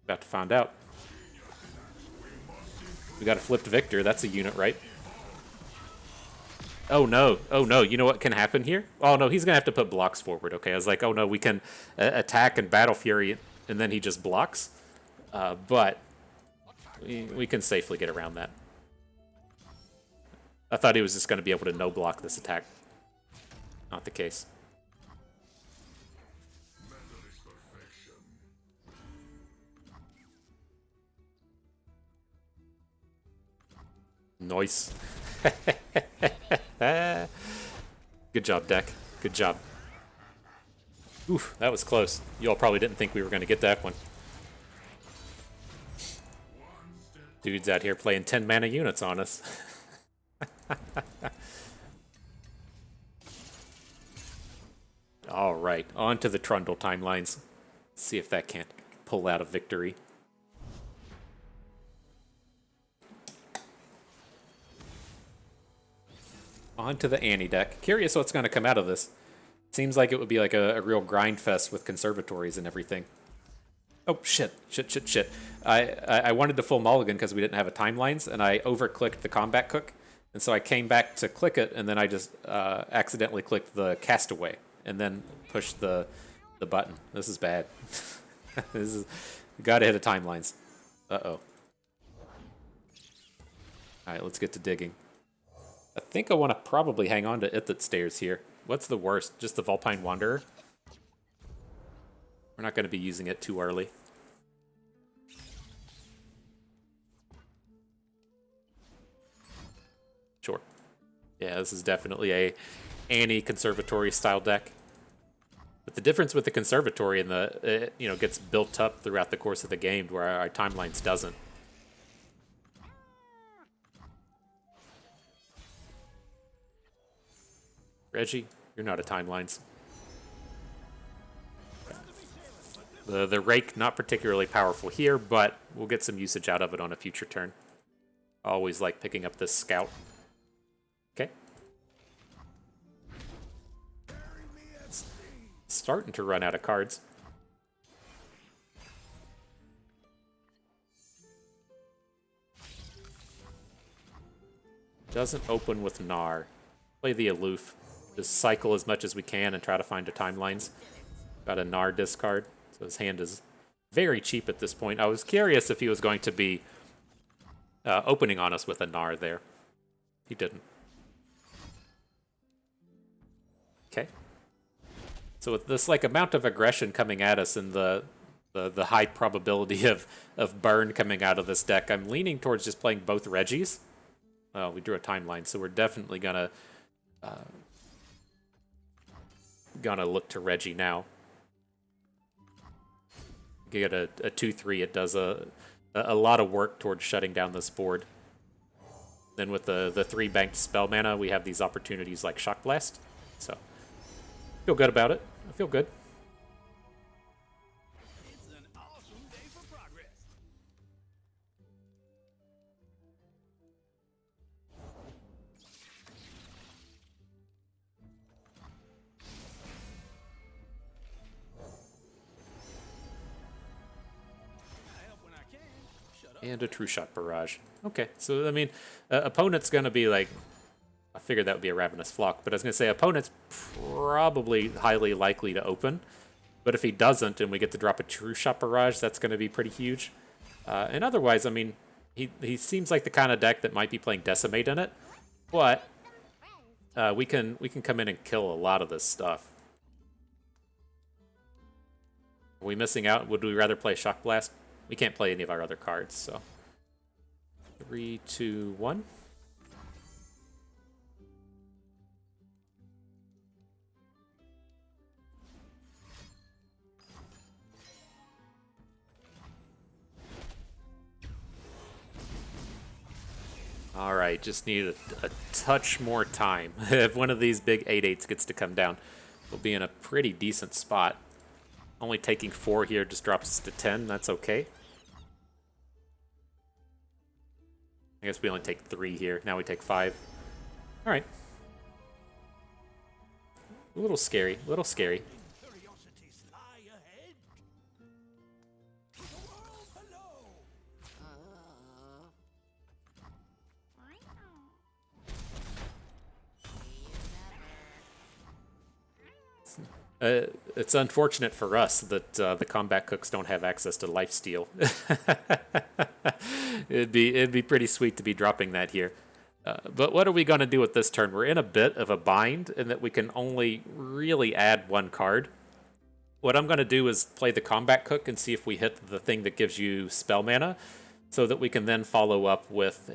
About to find out. We got a flipped Viktor. That's a unit, right? Oh no. Oh no. You know what can happen here? Oh no, he's going to have to put blocks forward. Okay, I was like, oh no, we can attack and Battle Fury and then he just blocks. But we can safely get around that. I thought he was just going to be able to no-block this attack. Not the case. Nice. Good job, deck. Good job. Oof, that was close. You all probably didn't think we were going to get that one. Dude's out here playing 10 mana units on us. All right, on to the Trundle timelines. Let's see if that can't pull out a victory. On to the Annie deck. Curious what's going to come out of this. Seems like it would be like a real grind fest with conservatories and everything. Oh, shit. I wanted to full mulligan because we didn't have a timelines, and I over-clicked the combat cook. And so I came back to click it, and then I just accidentally clicked the castaway, and then pushed the button. This is bad. This is gotta hit a timelines. Uh-oh. All right, let's get to digging. I think I want to probably hang on to Ithit Stairs here. What's the worst? Just the Vulpine Wanderer? We're not going to be using it too early. Sure. Yeah, this is definitely a Annie Conservatory style deck. But the difference with the Conservatory and the gets built up throughout the course of the game, where our timelines doesn't. Reggie, you're not a timelines. The Rake, not particularly powerful here, but we'll get some usage out of it on a future turn. I always like picking up this Scout. Okay. Starting to run out of cards. Doesn't open with Gnar. Play the aloof. Just cycle as much as we can and try to find the timelines. Got a Gnar discard, so his hand is very cheap at this point. I was curious if he was going to be opening on us with a Gnar there. He didn't. Okay. So with this amount of aggression coming at us and the high probability of burn coming out of this deck, I'm leaning towards just playing both Reggies. Oh, we drew a timeline, so we're definitely gonna look to Reggie now. Get a 2/3. It does a lot of work towards shutting down this board. Then with the 3 banked spell mana, we have these opportunities like Shock Blast. So feel good about it. I feel good. It's an awesome day for progress. I help when I can. Shut up. And a True Shot Barrage. Okay, so I mean, opponent's gonna be like, I figured that would be a Ravenous Flock, but I was gonna say opponent's probably highly likely to open. But if he doesn't, and we get to drop a True Shot Barrage, that's gonna be pretty huge. And otherwise, I mean, he seems like the kind of deck that might be playing Decimate in it, but we can come in and kill a lot of this stuff. Are we missing out? Would we rather play Shock Blast? We can't play any of our other cards, so 3, 2, 1. Alright, just need a touch more time. If one of these big 8/8s gets to come down, we'll be in a pretty decent spot. Only taking 4 here just drops us to 10, that's okay. I guess we only take 3 here, now we take 5. Alright. A little scary, a little scary. Curiosities lie ahead. To the world below. It's unfortunate for us that the combat cooks don't have access to lifesteal. It'd be pretty sweet to be dropping that here. But what are we going to do with this turn? We're in a bit of a bind in that we can only really add 1 card. What I'm going to do is play the combat cook and see if we hit the thing that gives you spell mana, so that we can then follow up with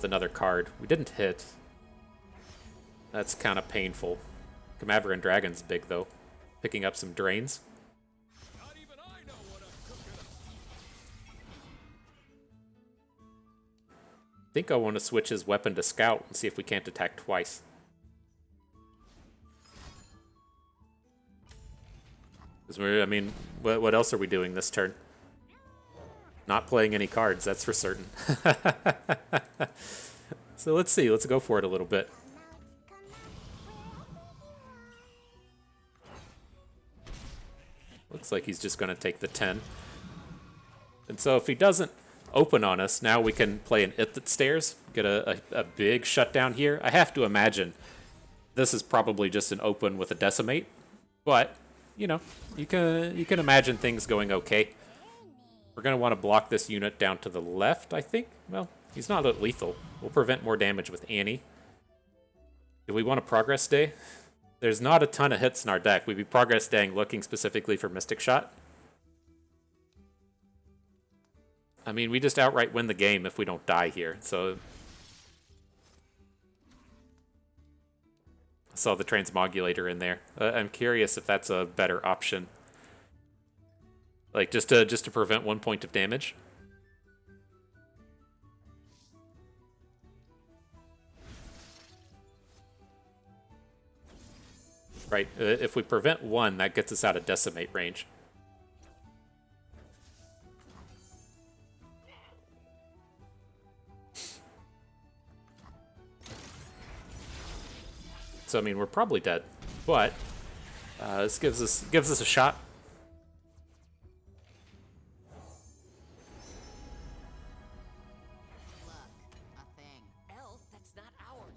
another card. We didn't hit. That's kind of painful. Camaveran Dragon's big, though. Picking up some drains. Not even I know what I'm cooking up. I think I want to switch his weapon to Scout and see if we can't attack twice. 'Cause I mean, what else are we doing this turn? Not playing any cards, that's for certain. So let's see, let's go for it a little bit. Looks like he's just going to take the 10. And so if he doesn't open on us, now we can play an It That Stares, get a big shutdown here. I have to imagine this is probably just an open with a Decimate, but, you know, you can imagine things going okay. We're going to want to block this unit down to the left, I think. Well, he's not lethal. We'll prevent more damage with Annie. Do we want a Progress Day? There's not a ton of hits in our deck. We'd be Progress Daying looking specifically for Mystic Shot. I mean, we just outright win the game if we don't die here, so... I saw the Transmogulator in there. I'm curious if that's a better option. Like, just to prevent 1 point of damage. Right, if we prevent 1, that gets us out of Decimate range. So I mean, we're probably dead, but this gives us a shot. Elf, that's not ours.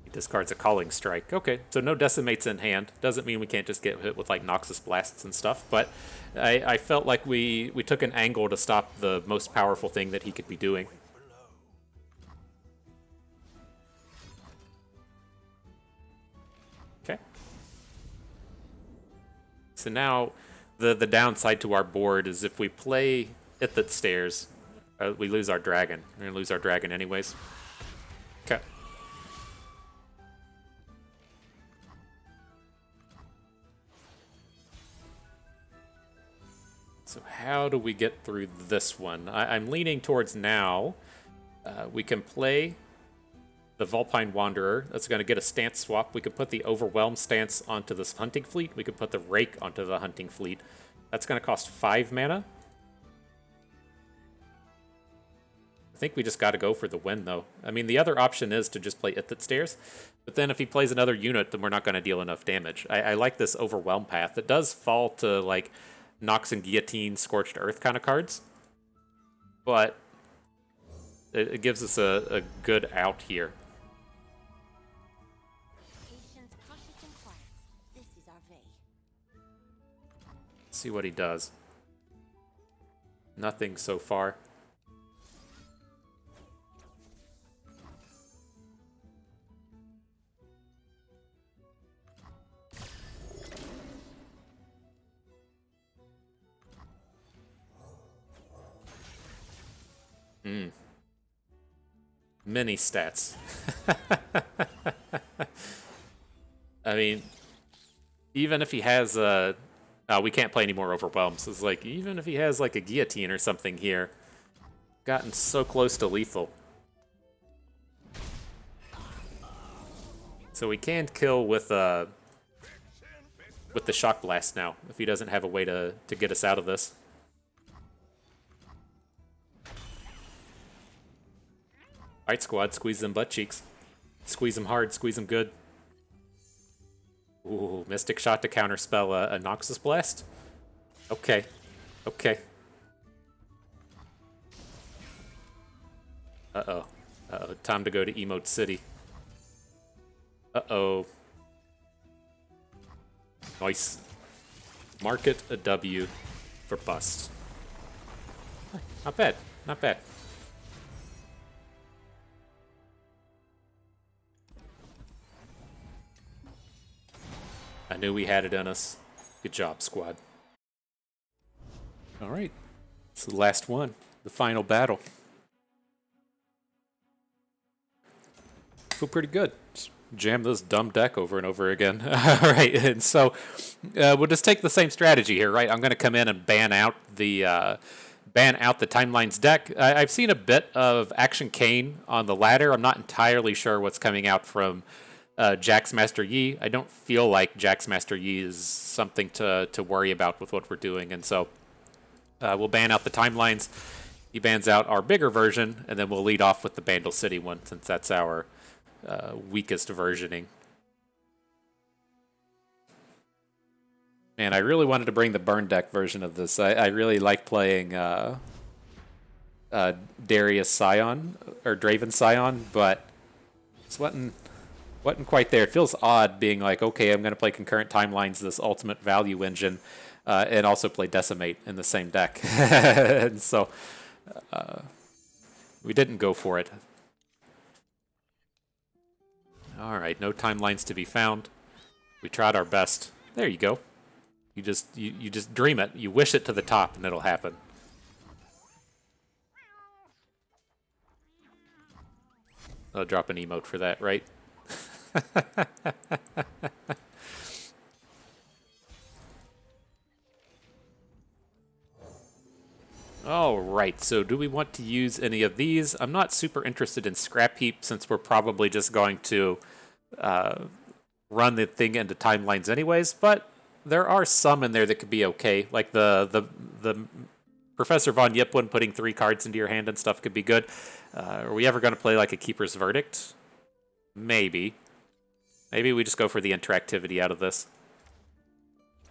He discards a Calling Strike. Okay, so no Decimates in hand. Doesn't mean we can't just get hit with like Noxus Blasts and stuff, but I felt like we took an angle to stop the most powerful thing that he could be doing. Okay. So now the downside to our board is if we play It That Stares, we lose our dragon. We're going to lose our dragon anyways. Okay. So how do we get through this one? I'm leaning towards now. We can play the Vulpine Wanderer. That's going to get a stance swap. We could put the Overwhelm stance onto this Hunting Fleet. We could put the Rake onto the Hunting Fleet. That's going to cost 5 mana. I think we just got to go for the win, though. I mean, the other option is to just play It That Stares. But then if he plays another unit, then we're not going to deal enough damage. I like this Overwhelm path. It does fall to, like, Nox and Guillotine, Scorched Earth kind of cards. But it gives us a good out here. Patience, cautious, and quiet. This is our way. Let's see what he does. Nothing so far. Many stats. I mean, even if he has we can't play any more Overwhelms. It's like, even if he has like a Guillotine or something here, gotten so close to lethal. So we can kill with the shock blast now, if he doesn't have a way to get us out of this. Alright, squad, squeeze them butt cheeks. Squeeze them hard, squeeze them good. Ooh, Mystic Shot to counterspell a Noxus Blast? Okay. Okay. Uh-oh. Uh-oh. Time to go to Emote City. Uh-oh. Nice. Market a W for bust. Not bad. Not bad. I knew we had it in us. Good job, squad. All right. It's the last one. The final battle. Feel pretty good. Just jam this dumb deck over and over again. All right. And so we'll just take the same strategy here, right? I'm going to come in and ban out the Timelines deck. I've seen a bit of Action Kane on the ladder. I'm not entirely sure what's coming out from Jax Master Yi. I don't feel like Jax Master Yi is something to worry about with what we're doing, and so we'll ban out the Timelines. He bans out our bigger version, and then we'll lead off with the Bandle City one, since that's our weakest versioning. And I really wanted to bring the burn deck version of this. I really like playing Darius Scion, or Draven Scion, but it's wasn't quite there. It feels odd being like, okay, I'm going to play Concurrent Timelines, this ultimate value engine, and also play Decimate in the same deck. And so we didn't go for it. All right, no Timelines to be found. We tried our best. There you go. You just dream it. You wish it to the top, and it'll happen. I'll drop an emote for that, right? All right, so do we want to use any of these? I'm not super interested in Scrap Heap, since we're probably just going to run the thing into Timelines anyways, but there are some in there that could be okay, like the Professor Von Yip one, putting 3 cards into your hand and stuff could be good. Are we ever going to play like a Keeper's Verdict? Maybe. Maybe we just go for the interactivity out of this.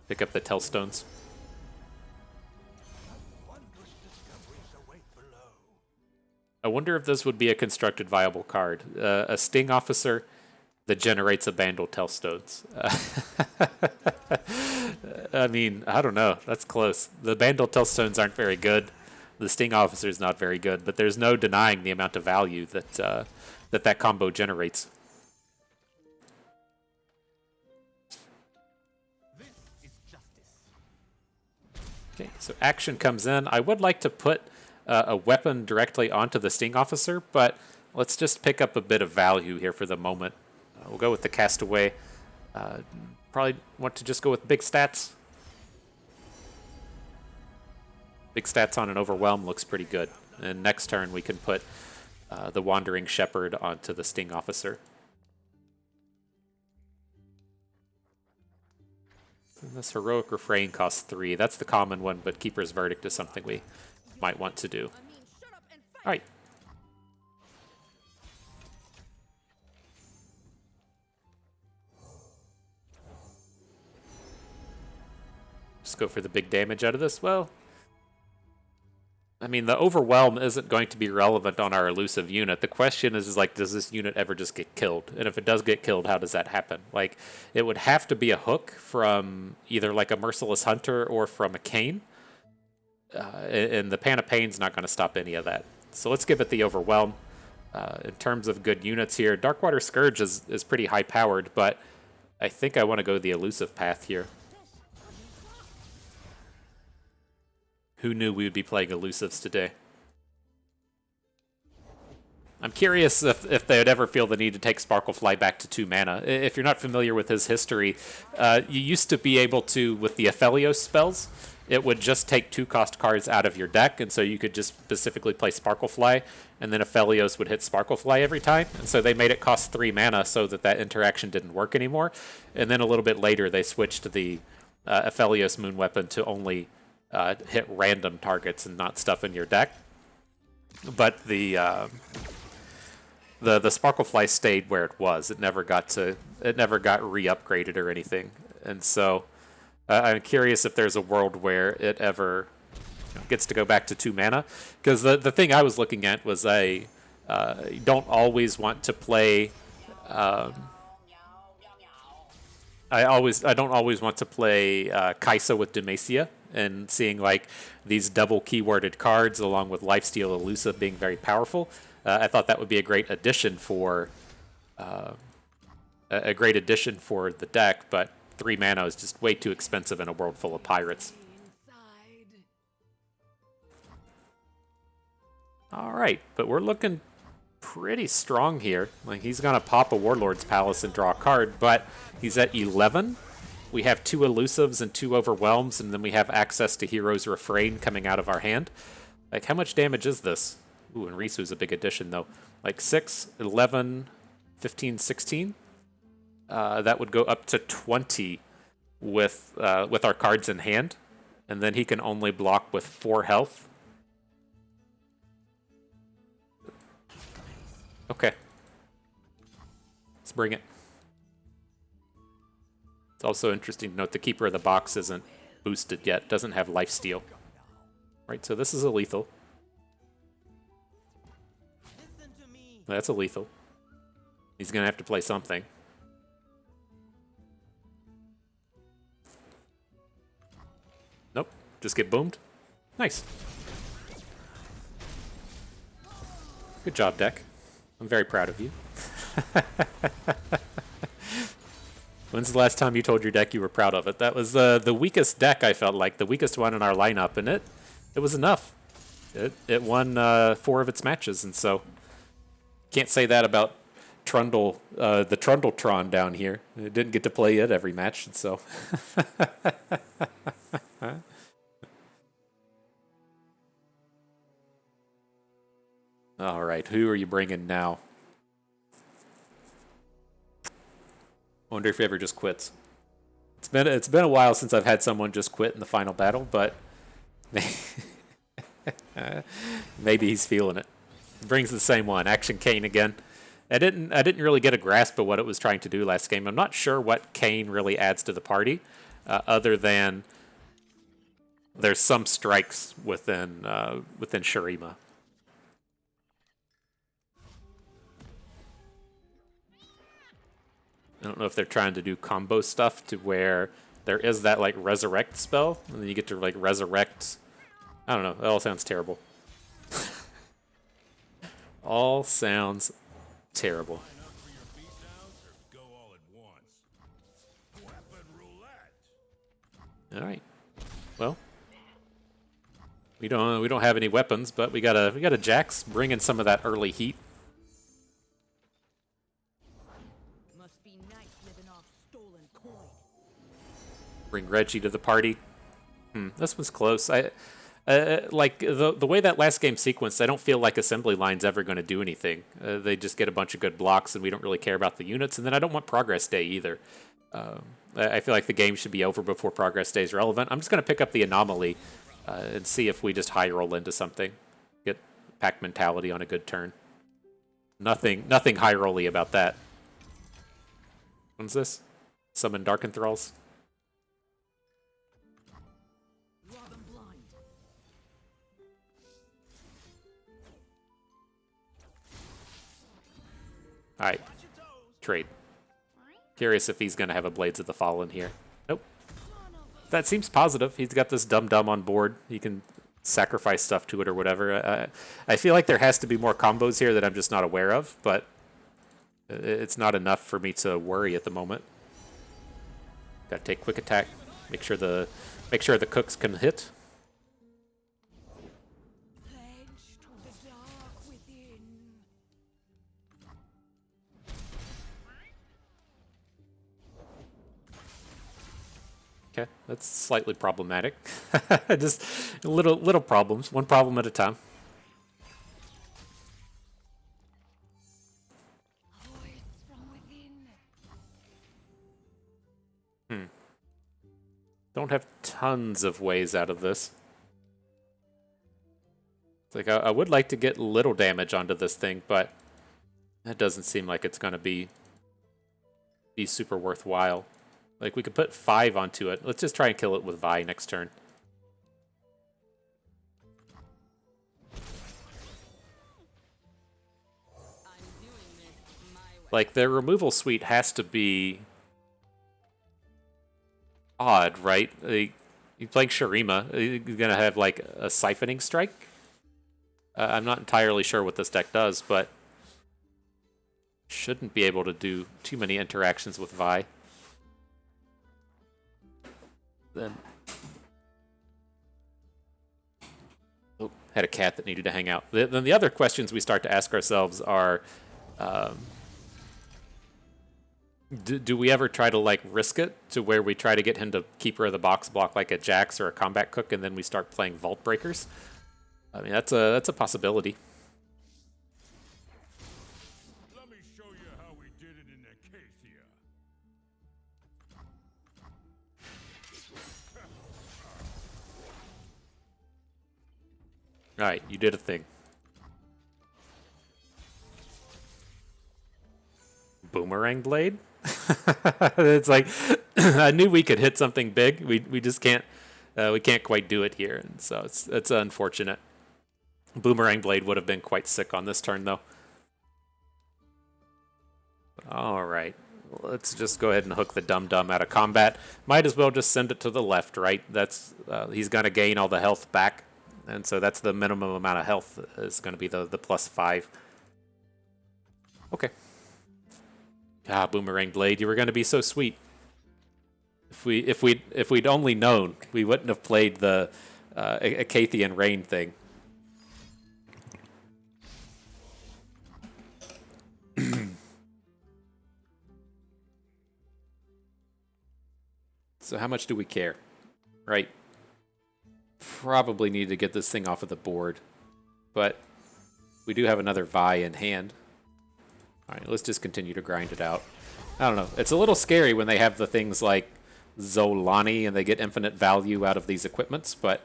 Pick up the Tellstones. I wonder if this would be a constructed viable card. A Sting Officer that generates a Bandle Tellstones. I mean, I don't know. That's close. The Bandle Tellstones aren't very good. The Sting Officer is not very good, but there's no denying the amount of value that that combo generates. Okay, so action comes in. I would like to put a weapon directly onto the Sting Officer, but let's just pick up a bit of value here for the moment. We'll go with the Castaway. Probably want to just go with big stats. Big stats on an Overwhelm looks pretty good. And next turn we can put the Wandering Shepherd onto the Sting Officer. And this Heroic Refrain costs 3. That's the common one, but Keeper's Verdict is something we might want to do. Alright. Just go for the big damage out of this. Well, I mean, the Overwhelm isn't going to be relevant on our elusive unit. The question is like, does this unit ever just get killed? And if it does get killed, how does that happen? Like, it would have to be a hook from either like a Merciless Hunter or from a Kane. And the Pan of Pain's not going to stop any of that. So let's give it the Overwhelm. In terms of good units here, Darkwater Scourge is pretty high-powered, but I think I want to go the elusive path here. Who knew we would be playing elusives today? I'm curious if they would ever feel the need to take Sparklefly back to 2 mana. If you're not familiar with his history, you used to be able to, with the Aphelios spells, it would just take 2-cost cards out of your deck, and so you could just specifically play Sparklefly, and then Aphelios would hit Sparklefly every time. And so they made it cost 3 mana so that that interaction didn't work anymore. And then a little bit later, they switched the Aphelios Moon Weapon to only hit random targets and not stuff in your deck. But the Sparklefly stayed where it was. It never got re-upgraded or anything. And so I'm curious if there's a world where it ever gets to go back to 2 mana. Because the thing I was looking at was I don't always want to play. I don't always want to play Kaisa with Demacia, and seeing like these double keyworded cards along with Lifesteal Elusive being very powerful. I thought that would be a great addition for the deck, but 3 mana is just way too expensive in a world full of pirates. All right, but we're looking pretty strong here. Like, he's gonna pop a Warlord's Palace and draw a card, but he's at 11. We have 2 Elusives and 2 Overwhelms, and then we have access to Hero's Refrain coming out of our hand. Like, how much damage is this? Ooh, and Risu's a big addition, though. Like 6, 11, 15, 16? That would go up to 20 with our cards in hand. And then he can only block with 4 health. Okay. Let's bring it. It's also interesting to note the Keeper of the Box isn't boosted yet. Doesn't have Lifesteal. Right, so this is a lethal. That's a lethal. He's going to have to play something. Nope. Just get boomed. Nice. Good job, deck. I'm very proud of you. When's the last time you told your deck you were proud of it? That was the weakest deck, I felt like. The weakest one in our lineup, and it was enough. It won 4 of its matches, and so can't say that about Trundle, the Trundletron down here. It didn't get to play it every match, and so. All right, who are you bringing now? Wonder if he ever just quits. It's been a while since I've had someone just quit in the final battle, but maybe he's feeling it. Brings the same one, Action Cane again. I didn't really get a grasp of what it was trying to do last game. I'm not sure what Cane really adds to the party, other than there's some strikes within Shurima. I don't know if they're trying to do combo stuff to where there is that like resurrect spell, and then you get to like resurrect. I don't know. That all sounds terrible. All sounds terrible. All right. Well, we don't have any weapons, but we got a Jax bringing some of that early heat. Must be nice living off stolen coin. Bring Reggie to the party. This was close. Like the way that last game sequenced, I don't feel like assembly line's ever going to do anything. They just get a bunch of good blocks, and we don't really care about the units. And then I don't want Progress Day either. I feel like the game should be over before Progress Day is relevant. I'm just going to pick up the Anomaly and see if we just high roll into something. Get Pack Mentality on a good turn. Nothing high rolly about that. What's this? Summon Dark Enthralls. Alright. Trade. Curious if he's going to have a Blades of the Fallen here. Nope. That seems positive. He's got this Dum-Dum on board. He can sacrifice stuff to it or whatever. I feel like there has to be more combos here that I'm just not aware of, but it's not enough for me to worry at the moment. Gotta take quick attack. Make sure the cooks can hit. Okay, that's slightly problematic. Just little problems, one problem at a time. Voice from within. Don't have tons of ways out of this. It's like I would like to get little damage onto this thing, but that doesn't seem like it's going to be super worthwhile. Like, we could put 5 onto it. Let's just try and kill it with Vi next turn. I'm doing this my way. Like, their removal suite has to be odd, right? You playing Shurima, you're going to have, like, a Siphoning Strike? I'm not entirely sure what this deck does, but shouldn't be able to do too many interactions with Vi. Then, oh, had a cat that needed to hang out. Then the other questions we start to ask ourselves are, do we ever try to like risk it to where we try to get him to keeper of the box block like a Jax or a combat cook, and then we start playing Vault Breakers? I mean, that's a possibility. Let me show you how we did it in Acacia. All right, you did a thing. Boomerang blade. It's like I knew we could hit something big. We just can't. We can't quite do it here, and so it's unfortunate. Boomerang blade would have been quite sick on this turn, though. All right, let's just go ahead and hook the dum dum out of combat. Might as well just send it to the left, right? That's he's gonna gain all the health back, and so that's the minimum amount of health is gonna be the +5. Okay. Ah, Boomerang Blade, you were going to be so sweet. If we'd only known, we wouldn't have played the Acathian Rain thing. So how much do we care, right? Probably need to get this thing off of the board, but we do have another Vi in hand. All right, let's just continue to grind it out. I don't know. It's a little scary when they have the things like Zolani and they get infinite value out of these equipments, but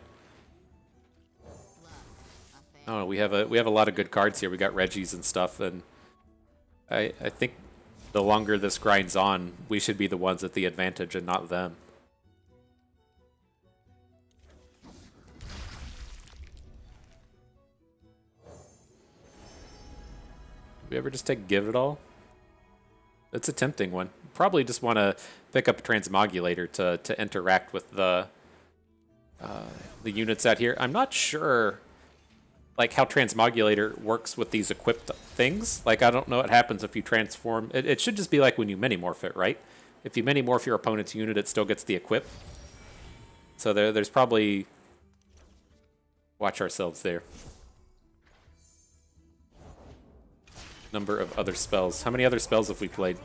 I don't know. We have a lot of good cards here. We got Reggies and stuff, and I think the longer this grinds on, we should be the ones at the advantage and not them. We ever just take Give It All? It's a tempting one. Probably just want to pick up a Transmogulator to interact with the units out here. I'm not sure like how Transmogulator works with these equipped things. Like, I don't know what happens if you transform. It should just be like when you Minimorph it, right? If you Minimorph your opponent's unit, it still gets the equip. So there's probably... Watch ourselves there. Number of other spells. How many other spells have we played?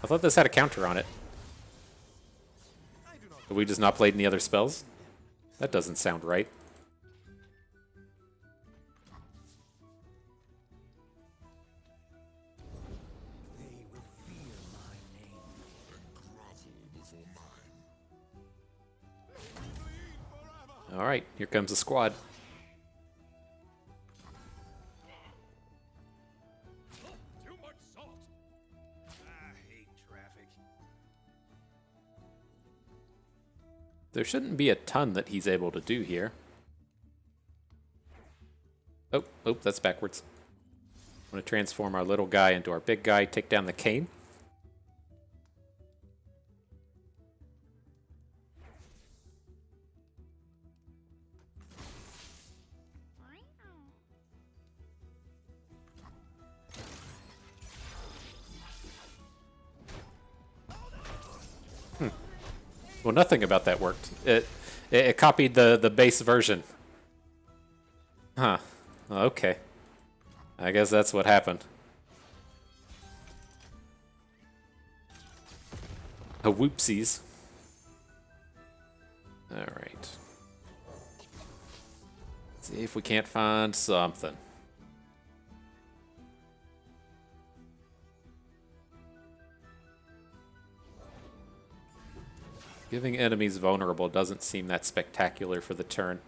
I thought this had a counter on it. Have we just not played any other spells? That doesn't sound right. They will fear my name and grovel before mine. All right, here comes the squad. Too much salt. I hate traffic. There shouldn't be a ton that he's able to do here. Oh, that's backwards. I'm going to transform our little guy into our big guy, take down the cane. Well, nothing about that worked. It copied the base version. Huh. Okay. I guess that's what happened. Oh, whoopsies. if we can't find something. Giving enemies vulnerable doesn't seem that spectacular for the turn.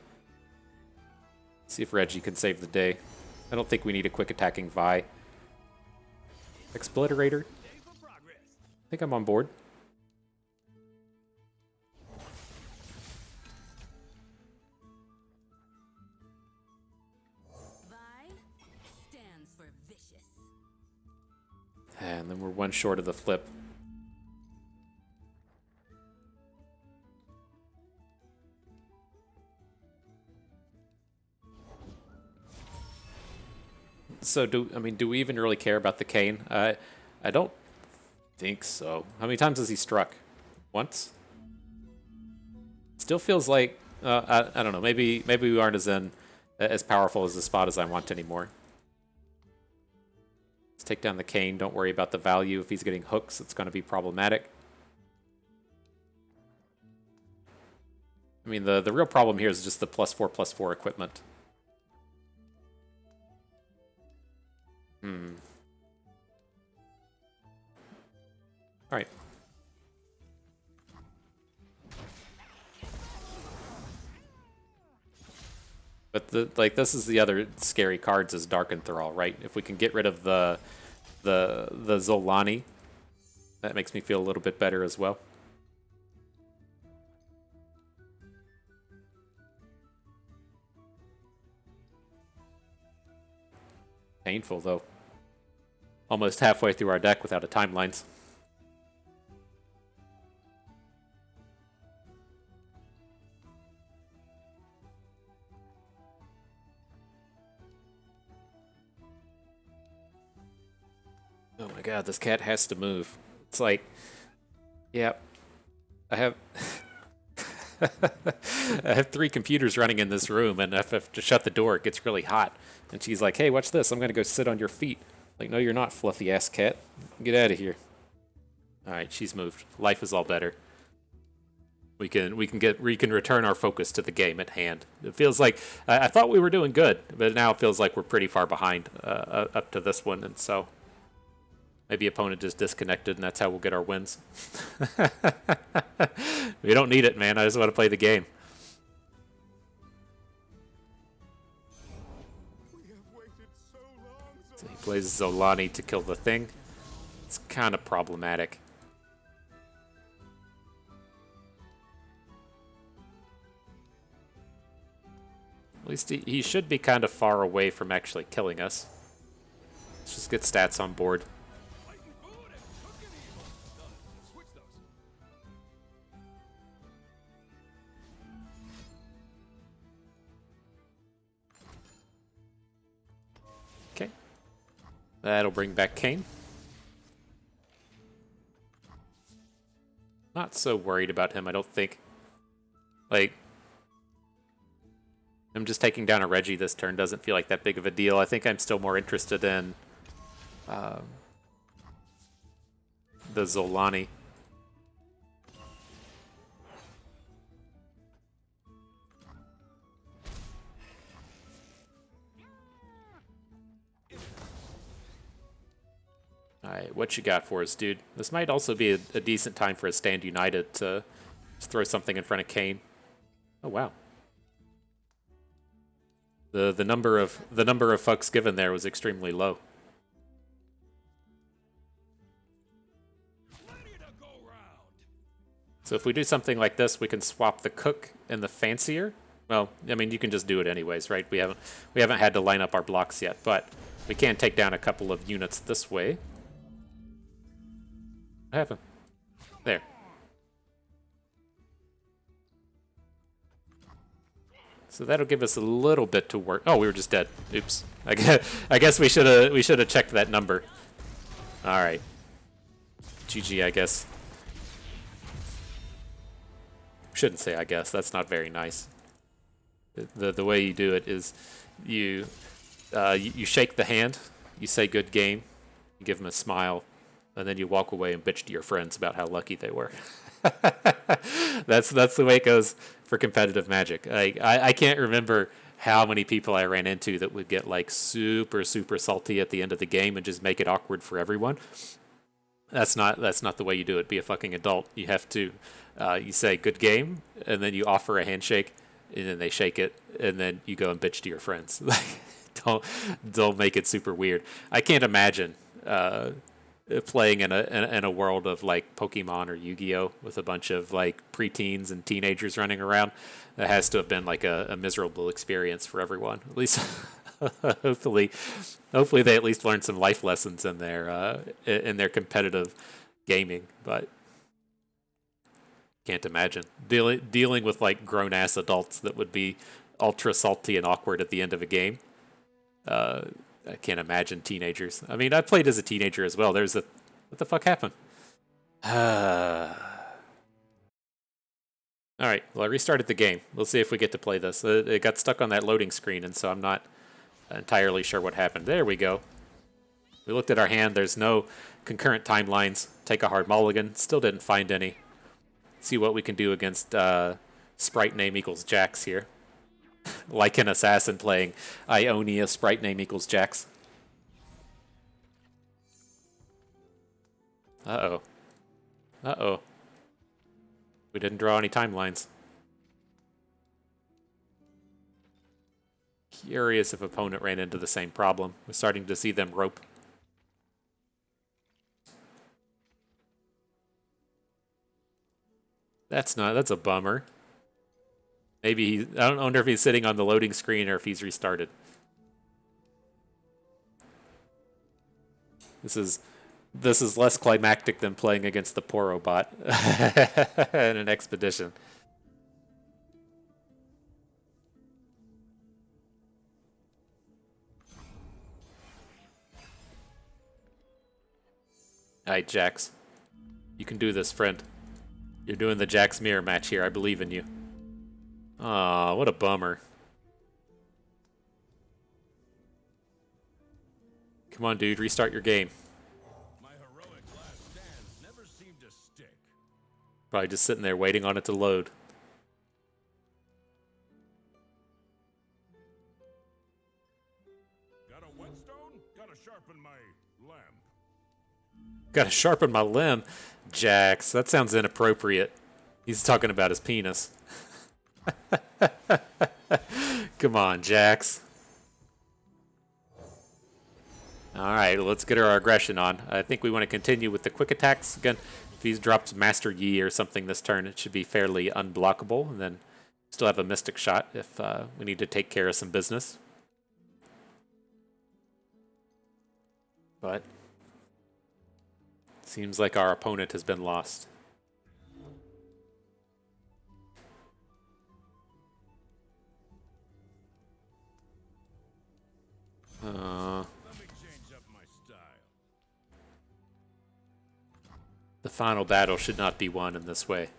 See if Reggie can save the day. I don't think we need a quick attacking Vi. Expliterator. I think I'm on board. Vi stands for vicious. And then we're one short of the flip. So do we even really care about the cane? I don't think so. How many times has he struck? Once? Still feels like I don't know. Maybe we aren't as powerful as the spot as I want anymore. Let's take down the cane. Don't worry about the value. If he's getting hooks, it's going to be problematic. I mean, the real problem here is just the +4/+4 equipment. All right. But this is the other scary cards is Dark Enthrall, right? If we can get rid of the Zolani, that makes me feel a little bit better as well. Painful though. Almost halfway through our deck without a timelines. Oh my god, this cat has to move. It's like, yeah, I have I have 3 computers running in this room, and if I have to shut the door, it gets really hot. And she's like, hey, watch this. I'm going to go sit on your feet. Like, no, you're not, fluffy-ass cat. Get out of here. All right, she's moved. Life is all better. We can return our focus to the game at hand. It feels like I thought we were doing good, but now it feels like we're pretty far behind up to this one, and so maybe opponent just disconnected, and that's how we'll get our wins. We don't need it, man. I just want to play the game. So he plays Zolani to kill the thing. It's kind of problematic. At least he should be kind of far away from actually killing us. Let's just get stats on board. Okay. That'll bring back Kayn. Not so worried about him, I don't think. Like, I'm just taking down a Reggie this turn doesn't feel like that big of a deal. I think I'm still more interested in the Zolani. Alright, what you got for us, dude? This might also be a decent time for a Stand United to just throw something in front of Kayn. Oh, wow. The number of fucks given there was extremely low. So if we do something like this, we can swap the cook and the fancier. Well, I mean, you can just do it anyways, right? We haven't had to line up our blocks yet, but we can take down a couple of units this way. What happened? There. So that'll give us a little bit to work. Oh, we were just dead. Oops. I guess we should have checked that number. All right. GG, I guess. Shouldn't say I guess. That's not very nice. The way you do it is you shake the hand, you say good game, you give them a smile, and then you walk away and bitch to your friends about how lucky they were. That's the way it goes for competitive Magic. I can't remember how many people I ran into that would get like super salty at the end of the game and just make it awkward for everyone. That's not the way you do it. Be a fucking adult. You have to you say good game, and then you offer a handshake, and then they shake it, and then you go and bitch to your friends. don't make it super weird. I can't imagine playing in a world of like Pokemon or Yu-Gi-Oh with a bunch of like preteens and teenagers running around. That has to have been like a miserable experience for everyone. At least hopefully they at least learned some life lessons in their competitive gaming. But can't imagine dealing with like grown ass adults that would be ultra salty and awkward at the end of a game. I can't imagine teenagers. I mean, I played as a teenager as well. What the fuck happened? All right, well, I restarted the game. We'll see if we get to play this. It got stuck on that loading screen, and so I'm not entirely sure what happened. There we go. We looked at our hand. There's no concurrent timelines. Take a hard mulligan. Still didn't find any. See what we can do against sprite name equals Jax here. Like an assassin playing Ionia, sprite name equals Jax. Uh-oh. Uh-oh. We didn't draw any timelines. Curious if opponent ran into the same problem. We're starting to see them rope. That's a bummer. Maybe I don't wonder if he's sitting on the loading screen or if he's restarted. This is less climactic than playing against the Poro bot in an expedition. Alright, Jax. You can do this, friend. You're doing the Jax mirror match here. I believe in you. Aw, what a bummer. Come on, dude. Restart your game. My heroic last stands never seem to stick. Probably just sitting there waiting on it to load. Got a whetstone? Gotta sharpen my lamp. Gotta sharpen my limb. Jax, that sounds inappropriate. He's talking about his penis. Come on, Jax. Alright, let's get our aggression on. I think we want to continue with the quick attacks. Again, if he drops Master Yi or something this turn, it should be fairly unblockable. And then still have a Mystic Shot if we need to take care of some business. But seems like our opponent has been lost. Let me change up my style. The final battle should not be won in this way.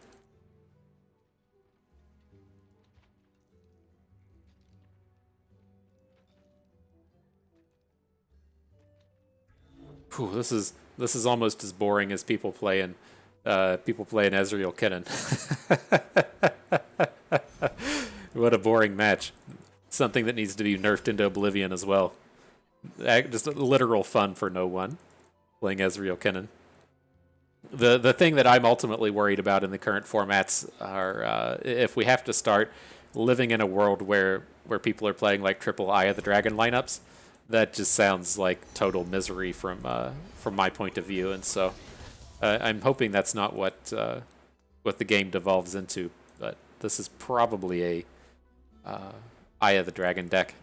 Whew, this is almost as boring as people playing Ezreal Kennen. What a boring match. Something that needs to be nerfed into oblivion as well. Just literal fun for no one playing Ezreal Kennen. The thing that I'm ultimately worried about in the current formats are if we have to start living in a world where people are playing like triple Eye of the Dragon lineups. That just sounds like total misery from my point of view, and so I'm hoping that's not what the game devolves into. But this is probably a Eye of the Dragon deck.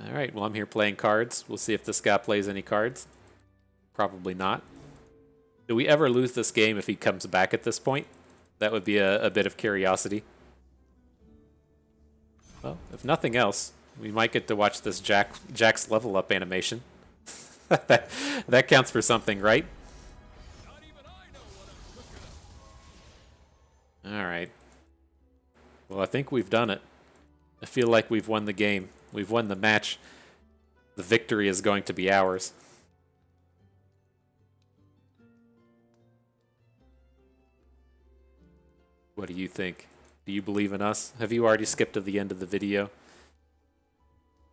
All right, well, I'm here playing cards. We'll see if this guy plays any cards. Probably not. Do we ever lose this game if he comes back at this point? That would be a bit of curiosity. Well, if nothing else, we might get to watch this Jax level up animation. that counts for something, right? Not even I know what I'm cooking up. All right. Well, I think we've done it. I feel like we've won the game. We've won the match. The victory is going to be ours. What do you think? Do you believe in us? Have you already skipped to the end of the video?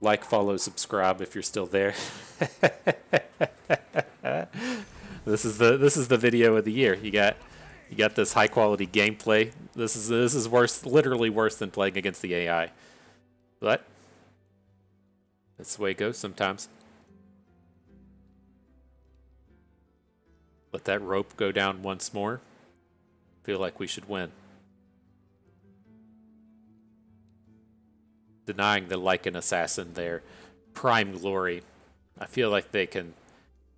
Like, follow, subscribe if you're still there. This is the video of the year. You got this high quality gameplay. This is worse, literally worse than playing against the AI. But that's the way it goes sometimes. Let that rope go down once more. Feel like we should win. Denying the Lycan Assassin their prime glory. I feel like they can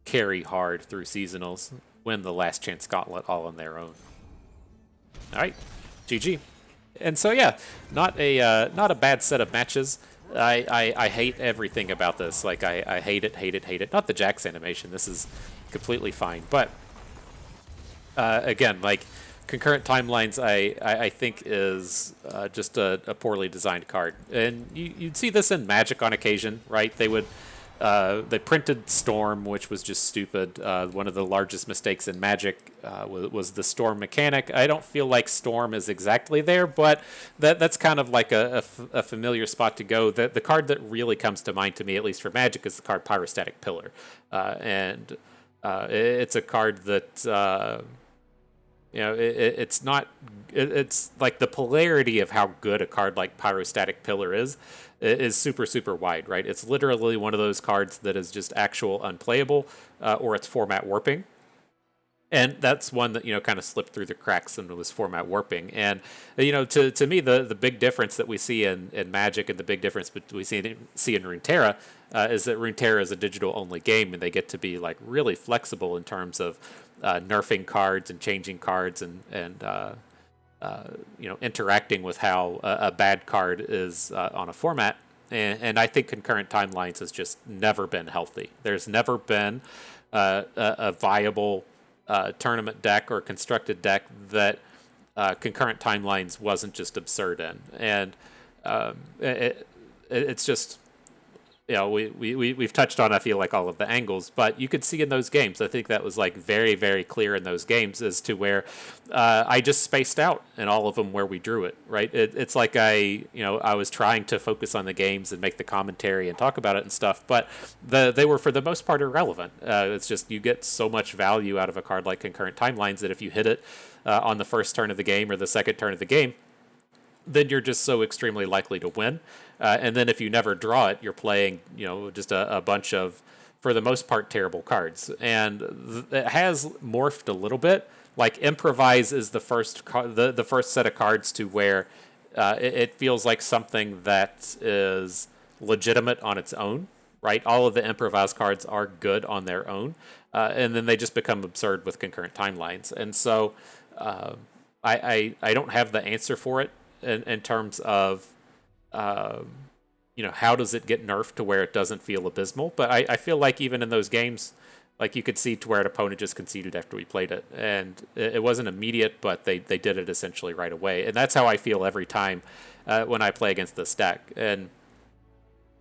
carry hard through seasonals, win the Last Chance Gauntlet all on their own. All right, GG. And so yeah, not a bad set of matches. I hate everything about this. Like I hate it. Not the Jax animation. This is completely fine. But again, like concurrent timelines, I think is just a poorly designed card. And you'd see this in Magic on occasion, right? They printed Storm, which was just stupid. One of the largest mistakes in Magic was the Storm mechanic. I don't feel like Storm is exactly there, but that's kind of like a familiar spot to go. The card that really comes to mind to me, at least for Magic, is the card Pyrostatic Pillar. And it's a card that... it's not. It's like the polarity of how good a card like Pyrostatic Pillar is super, super wide, right? It's literally one of those cards that is just actual unplayable, or it's format warping. And that's one that, kind of slipped through the cracks and was format warping. And, to me, the big difference that we see in Magic and the big difference we see in Runeterra is that Runeterra is a digital-only game, and they get to be, like, really flexible in terms of nerfing cards and changing cards and interacting with how a bad card is on a format. And I think concurrent timelines has just never been healthy. There's never been a viable tournament deck or constructed deck that concurrent timelines wasn't just absurd in. And it's just... we've touched on, I feel like, all of the angles, but you could see in those games, I think that was like very, very clear in those games as to where I just spaced out in all of them where we drew it, right? It's like I was trying to focus on the games and make the commentary and talk about it and stuff, but they were for the most part irrelevant. It's just you get so much value out of a card like Concurrent Timelines that if you hit it on the first turn of the game or the second turn of the game, then you're just so extremely likely to win. And then if you never draw it, you're playing, just a bunch of, for the most part, terrible cards. And it has morphed a little bit. Like Improvise is the first the first set of cards to where it feels like something that is legitimate on its own, right? All of the Improvise cards are good on their own, and then they just become absurd with concurrent timelines. And so I don't have the answer for it in terms of how does it get nerfed to where it doesn't feel abysmal. But I feel like even in those games, like you could see to where an opponent just conceded after we played it, and it wasn't immediate, but they did it essentially right away. And that's how I feel every time when I play against this deck. And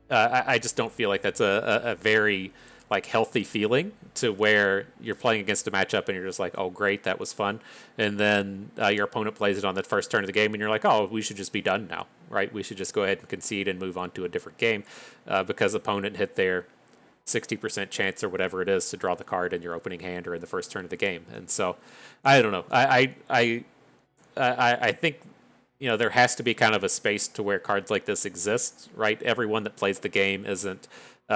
I just don't feel like that's a very like healthy feeling to where you're playing against a matchup and you're just like, oh great, that was fun, and then your opponent plays it on the first turn of the game and you're like, oh, we should just be done now, right? We should just go ahead and concede and move on to a different game because opponent hit their 60% chance or whatever it is to draw the card in your opening hand or in the first turn of the game. And so I don't know, I think there has to be kind of a space to where cards like this exist, right? Everyone that plays the game isn't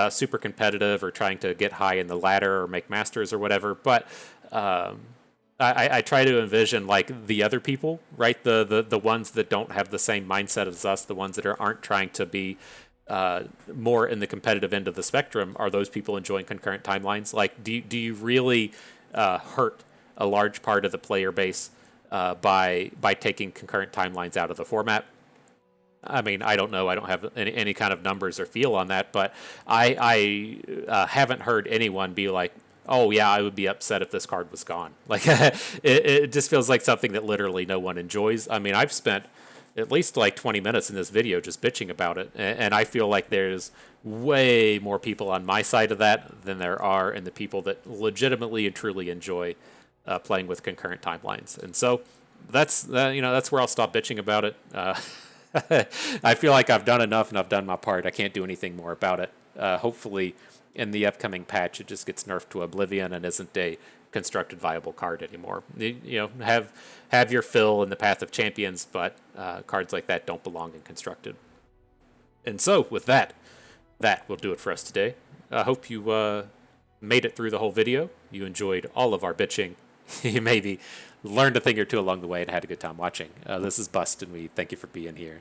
super competitive or trying to get high in the ladder or make masters or whatever, but I try to envision like the other people, right? The ones that don't have the same mindset as us, the ones that aren't trying to be more in the competitive end of the spectrum, are those people enjoying concurrent timelines? Like, do you really hurt a large part of the player base by taking concurrent timelines out of the format? I mean, I don't know. I don't have any kind of numbers or feel on that, but I haven't heard anyone be like, oh yeah, I would be upset if this card was gone. Like, it just feels like something that literally no one enjoys. I mean, I've spent at least like 20 minutes in this video just bitching about it, and I feel like there's way more people on my side of that than there are in the people that legitimately and truly enjoy playing with concurrent timelines. And so that's that's where I'll stop bitching about it. I feel like I've done enough and I've done my part. I can't do anything more about it. Hopefully, in the upcoming patch, it just gets nerfed to oblivion and isn't a constructed viable card anymore. Have your fill in the Path of Champions, but cards like that don't belong in constructed. And so, with that will do it for us today. I hope you made it through the whole video. You enjoyed all of our bitching. You maybe learned a thing or two along the way and had a good time watching. This is Bust, and we thank you for being here.